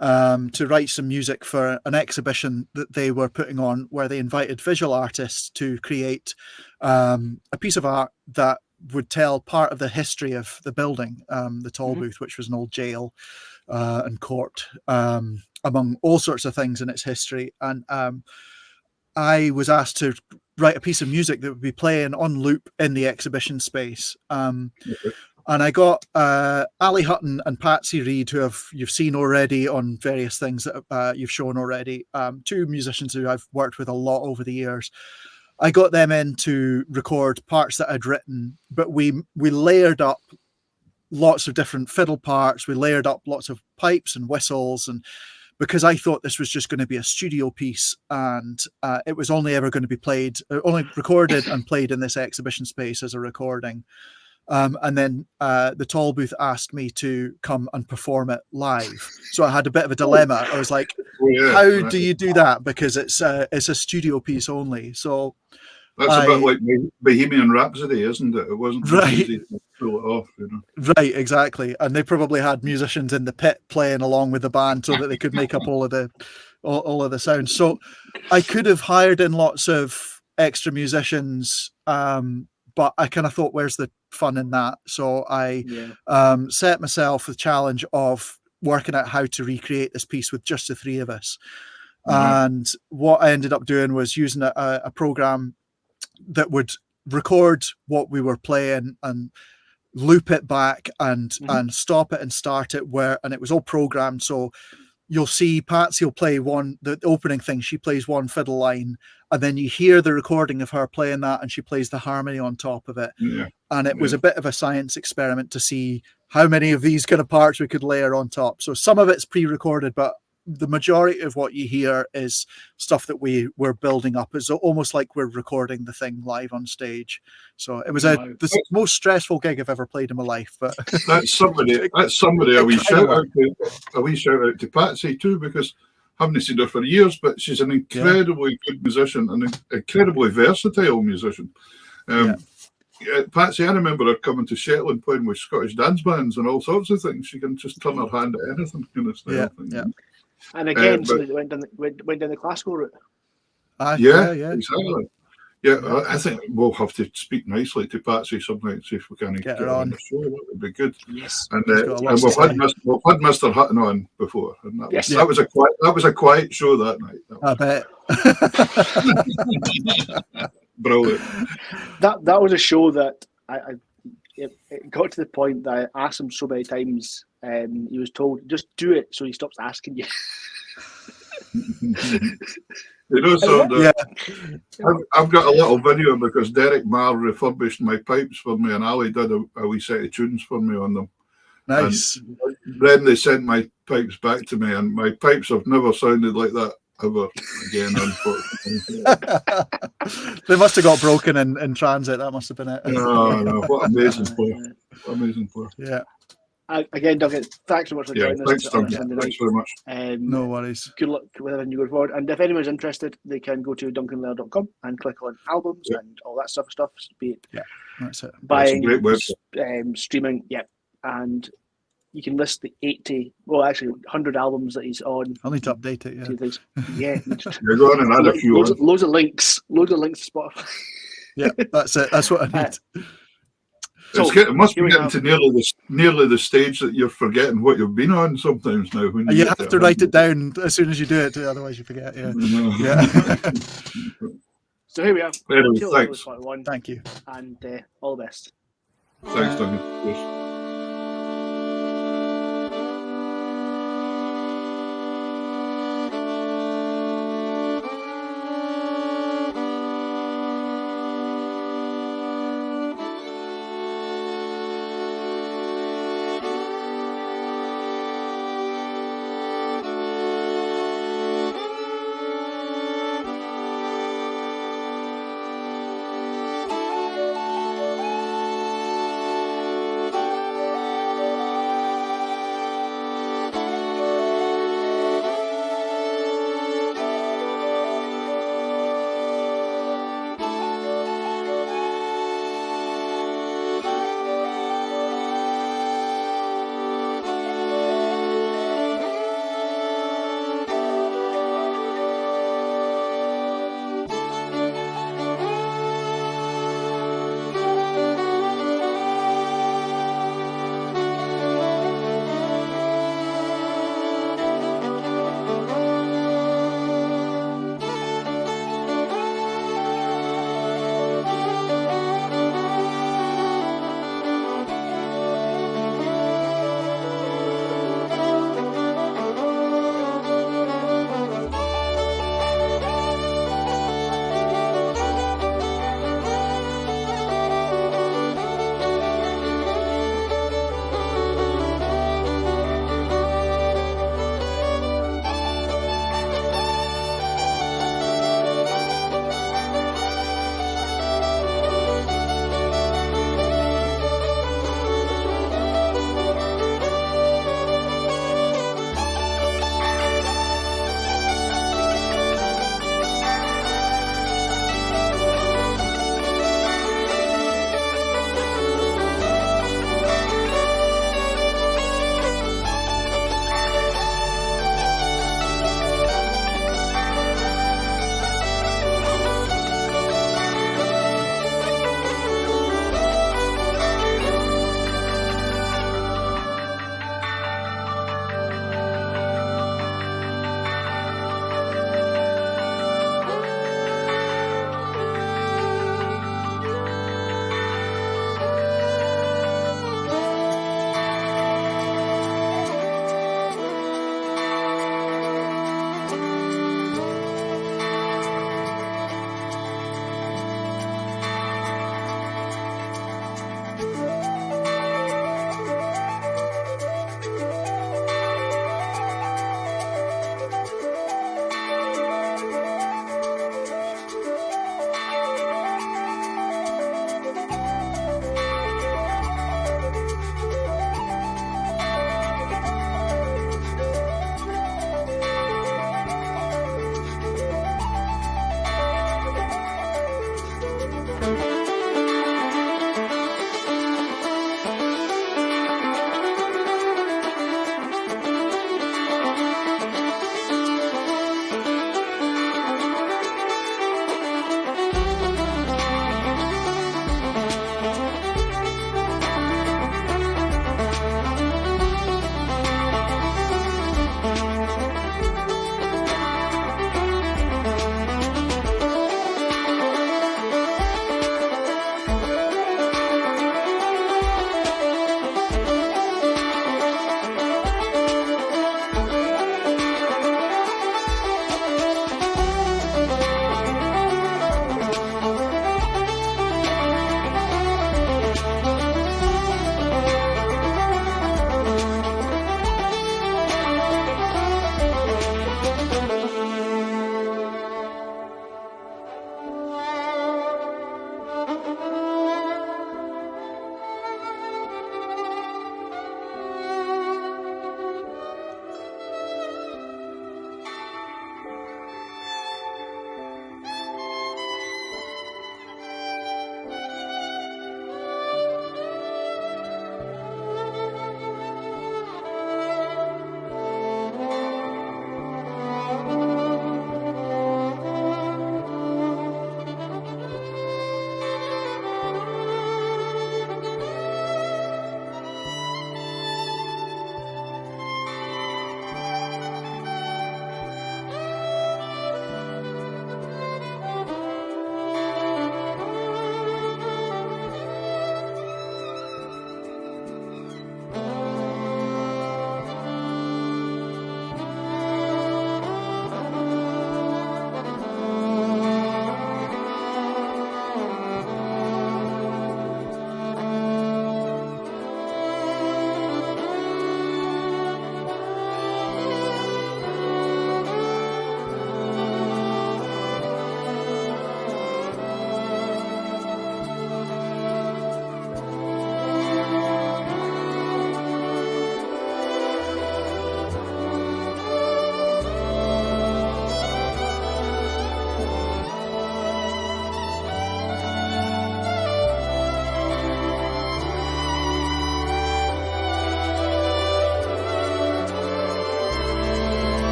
to write some music for an exhibition that they were putting on, where they invited visual artists to create a piece of art that would tell part of the history of the building, the Tolbooth, which was an old jail and court, among all sorts of things in its history. And I was asked to write a piece of music that would be playing on loop in the exhibition space. And I got Ali Hutton and Patsy Reed, who you've seen already on various things that you've shown already, two musicians who I've worked with a lot over the years. I got them in to record parts that I'd written, but we layered up lots of different fiddle parts. We layered up lots of pipes and whistles, and because I thought this was just going to be a studio piece, and it was only ever going to be only recorded and played in this exhibition space as a recording. And then the Tolbooth asked me to come and perform it live. So I had a bit of a dilemma. I was like, how do you do that? Because it's a studio piece only. So that's a bit like Bohemian Rhapsody, isn't it? It wasn't Right. easy to pull it off, you know. Right, exactly. And they probably had musicians in the pit playing along with the band so that they could make up all of the sounds. So I could have hired in lots of extra musicians, but I kind of thought, where's the fun in that? So I set myself the challenge of working out how to recreate this piece with just the three of us. And what I ended up doing was using a program that would record what we were playing and loop it back and stop it and start it, and it was all programmed. So you'll see Patsy will play the opening thing. She plays one fiddle line, and then you hear the recording of her playing that, and she plays the harmony on top of it. And it was a bit of a science experiment to see how many of these kind of parts we could layer on top. So some of it's pre-recorded, but the majority of what you hear is stuff that we're building up. It's almost like we're recording the thing live on stage. So it was the most stressful gig I've ever played in my life. But that's somebody a wee shout out to Patsy too, because I haven't seen her for years, but she's an incredibly good musician and an incredibly versatile musician. Patsy, I remember her coming to Shetland playing with Scottish dance bands and all sorts of things. She can just turn her hand at anything, kind of style thing. And again, somebody went down the classical route. Exactly. Yeah, I think we'll have to speak nicely to Patsy sometime, see if we can get her on the show. That would be good. Yes. And we've had Mr. Hutton on before, and that was a quiet show that night. I bet. Brilliant. That was a show that it got to the point that I asked him so many times. He was told, just do it, so he stops asking you. I've got a little video because Derek Marr refurbished my pipes for me, and Ali did a wee set of tunes for me on them. Nice. And then they sent my pipes back to me, and my pipes have never sounded like that ever again, unfortunately. They must have got broken in transit. That must have been it. No, what amazing player. Amazing player. Yeah. Again, Duncan, thanks so much for joining us. Thanks, Duncan. Thanks very much. No worries. Good luck with everything you go forward. And if anyone's interested, they can go to duncanlyall.com and click on albums and all that stuff, be it that's it. buying, that's a great streaming, and you can list the 100 albums that he's on. I'll need to update it, You're going and add a few loads of links to Spotify. Yeah, that's it. That's what I need. It must be getting to nearly the stage that you're forgetting what you've been on sometimes now. When you have to write it down as soon as you do it, otherwise you forget. So here we are. Anyway, thanks. Thank you. And all the best. Thanks, Duncan. Cheers.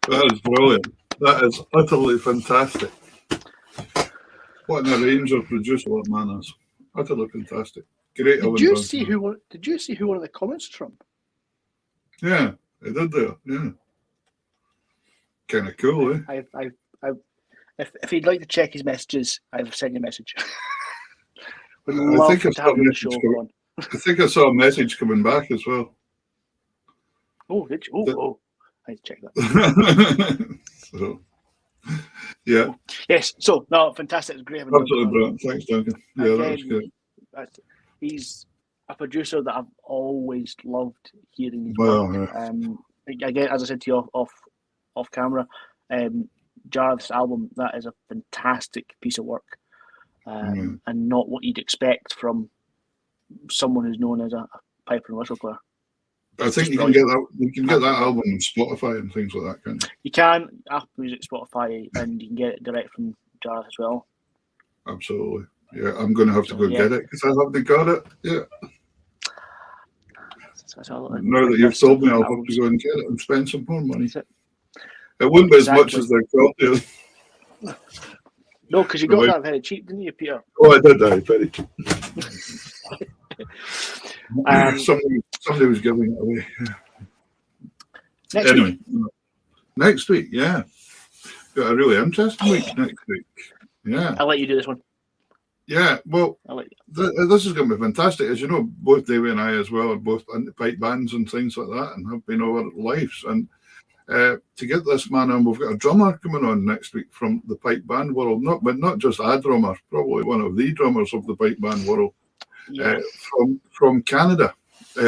That is brilliant. That is utterly fantastic. What an arranger, producer that man is. Utterly fantastic. Great. Did you see who one of the comments from? Yeah, I did there. Yeah. Kind of cool, eh? If he'd like to check his messages, I've sent you a message. Would I love think I to saw have a you on the message show. coming- I think I saw a message coming back as well. Oh, did you? Oh, I need to check that. So, yeah, Yes. So no, fantastic. It's great having absolutely Duncan on. brilliant. Thanks, Duncan. Yeah, that was Again, good. he's a producer that I've always loved hearing his Well, work. yeah. Again, as I said to you off camera, Jareth's album, that is a fantastic piece of work, and not what you'd expect from someone who's known as a piper and whistle player. I think you can get that. You can get that album on Spotify and things like that, can't you? You can Apple Music, Spotify, and you can get it direct from Jareth as well. Absolutely. Yeah, I'm going to have to go yeah. get it because I haven't got it. Yeah. So Now that you've told me, I'll have to go and get it and spend some more money. It wouldn't be as much as they're called. No, because you got that very cheap, didn't you, Peter? Oh, I did that very cheap. Somebody was giving it away. Next week, yeah. Got a really interesting week next week. Yeah. I'll let you do this one. Yeah, well, this is going to be fantastic. As you know, both Davey and I as well are both into pipe bands and things like that and have been over lives. And to get this man on, we've got a drummer coming on next week from the pipe band world, not just a drummer, probably one of the drummers of the pipe band world, from Canada.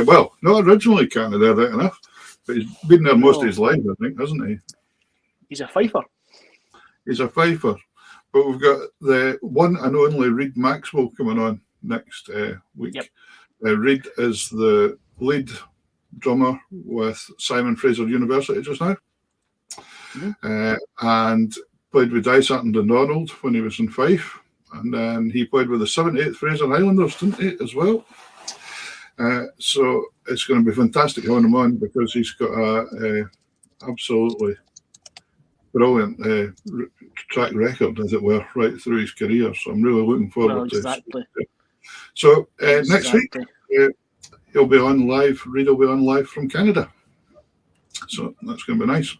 Well, not originally Canada, right enough, but he's been there most of his life, I think, hasn't he? He's a fifer. He's a fifer. But we've got the one and only Reid Maxwell coming on next week. Yep. Reid is the lead drummer with Simon Fraser University just now. And played with Dysart and Donald when he was in Fife. And then he played with the 78th Fraser Highlanders, didn't he, as well? So it's going to be fantastic having him on because he's got a absolutely brilliant track record, as it were, right through his career. So I'm really looking forward to it. So next week, he'll be on live. Reid will be on live from Canada. So that's going to be nice.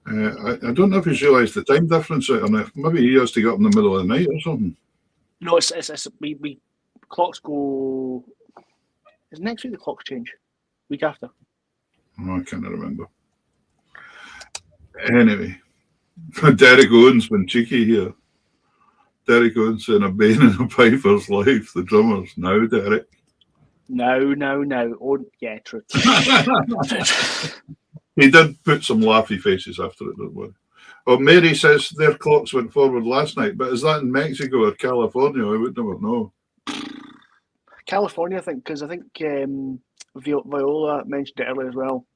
I don't know if he's realised the time difference or not. Maybe he has to get up in the middle of the night or something. No, we clocks go. Is next week the clocks change? Week after? Oh, I can't remember. Anyway, Derek Owens been cheeky here. Derek Owens saying a bane in a piper's life. The drummers now, Derek. No. Oh, yeah, true. He did put some laughy faces after it, don't worry. Oh, Mary says their clocks went forward last night, but is that in Mexico or California? I would never know. California, I think, because I think Viola mentioned it earlier as well.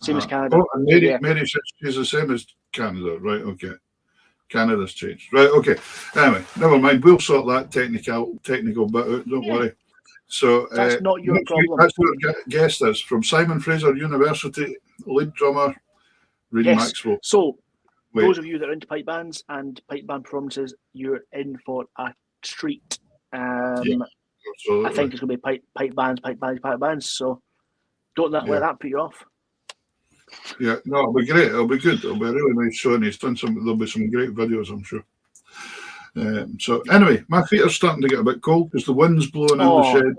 Same as Canada. Oh, and Mary says she's the same as Canada, right? Okay. Canada's changed. Right, okay. Anyway, never mind. We'll sort that technical bit out, don't worry. So that's not your problem. That's what our guest is from Simon Fraser University, lead drummer, Reid Maxwell. So those of you that are into pipe bands and pipe band performances, you're in for a treat. I think it's going to be pipe bands. So don't let that put you off. Yeah, no, it'll be great. It'll be good. It'll be a really nice show, and there'll be some great videos, I'm sure. So anyway, my feet are starting to get a bit cold because the wind's blowing in the shed.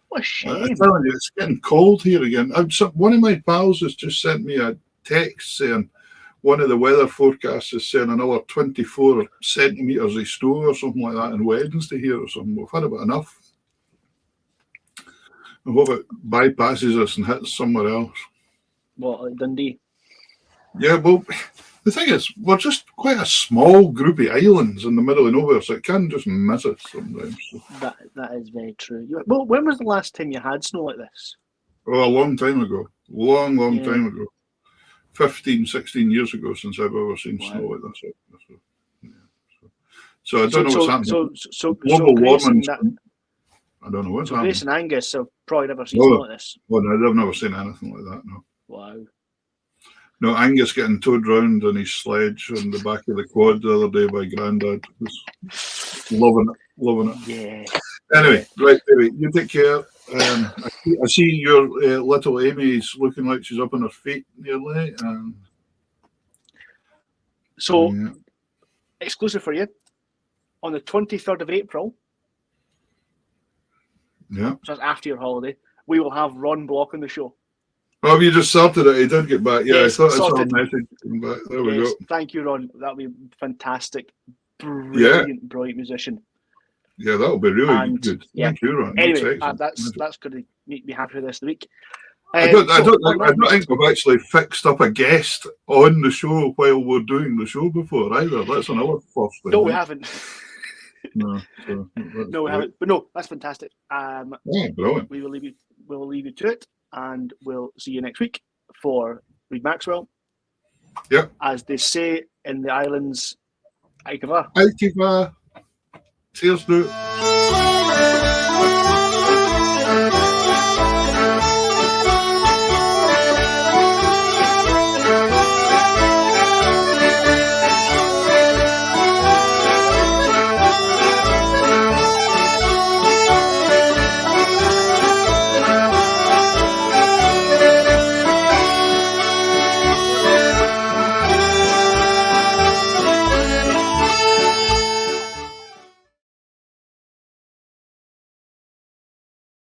What a shame. I'm telling you, it's getting cold here again. One of my pals has just sent me a text saying one of the weather forecasts is saying another 24 centimetres of snow or something like that on Wednesday here or something. We've had about enough. I hope it bypasses us and hits somewhere else. What, like Dundee? Yeah, well, the thing is, we're just quite a small group of islands in the middle of nowhere, so it can just miss us sometimes. So. That is very true. Well, when was the last time you had snow like this? Oh, a long time ago. Long time ago. 15, 16 years ago since I've ever seen snow like this. So I don't know what's happening. So global warming. I don't know what's happening. Grace and Angus have probably never seen snow like this. Well, no, I've never seen anything like that, no. Wow. No, Angus getting towed round on his sledge on the back of the quad the other day by Grandad. Was loving it. Yeah. Anyway, right, baby, you take care. I see your little Amy's looking like she's up on her feet nearly. So, yeah. exclusive for you, on the 23rd of April, Yeah. so that's after your holiday, we will have Ron Block on the show. Oh, you just sorted it. He did get back. Yeah, Yes, I thought I saw a sorted. message coming back. There we go. Thank you, Ron. That'll be fantastic. Brilliant musician. Yeah, that'll be really good. Yeah. Thank you, Ron. Anyway, that's going to make me happy this week. I don't think we've actually fixed up a guest on the show while we're doing the show before either. That's another first thing. No, we haven't. No, we haven't. But no, that's fantastic. Brilliant. We will leave you to it, and we'll see you next week for Reed Maxwell. Yep. As they say in the islands, Aikava. Aikava. Cheers, dude.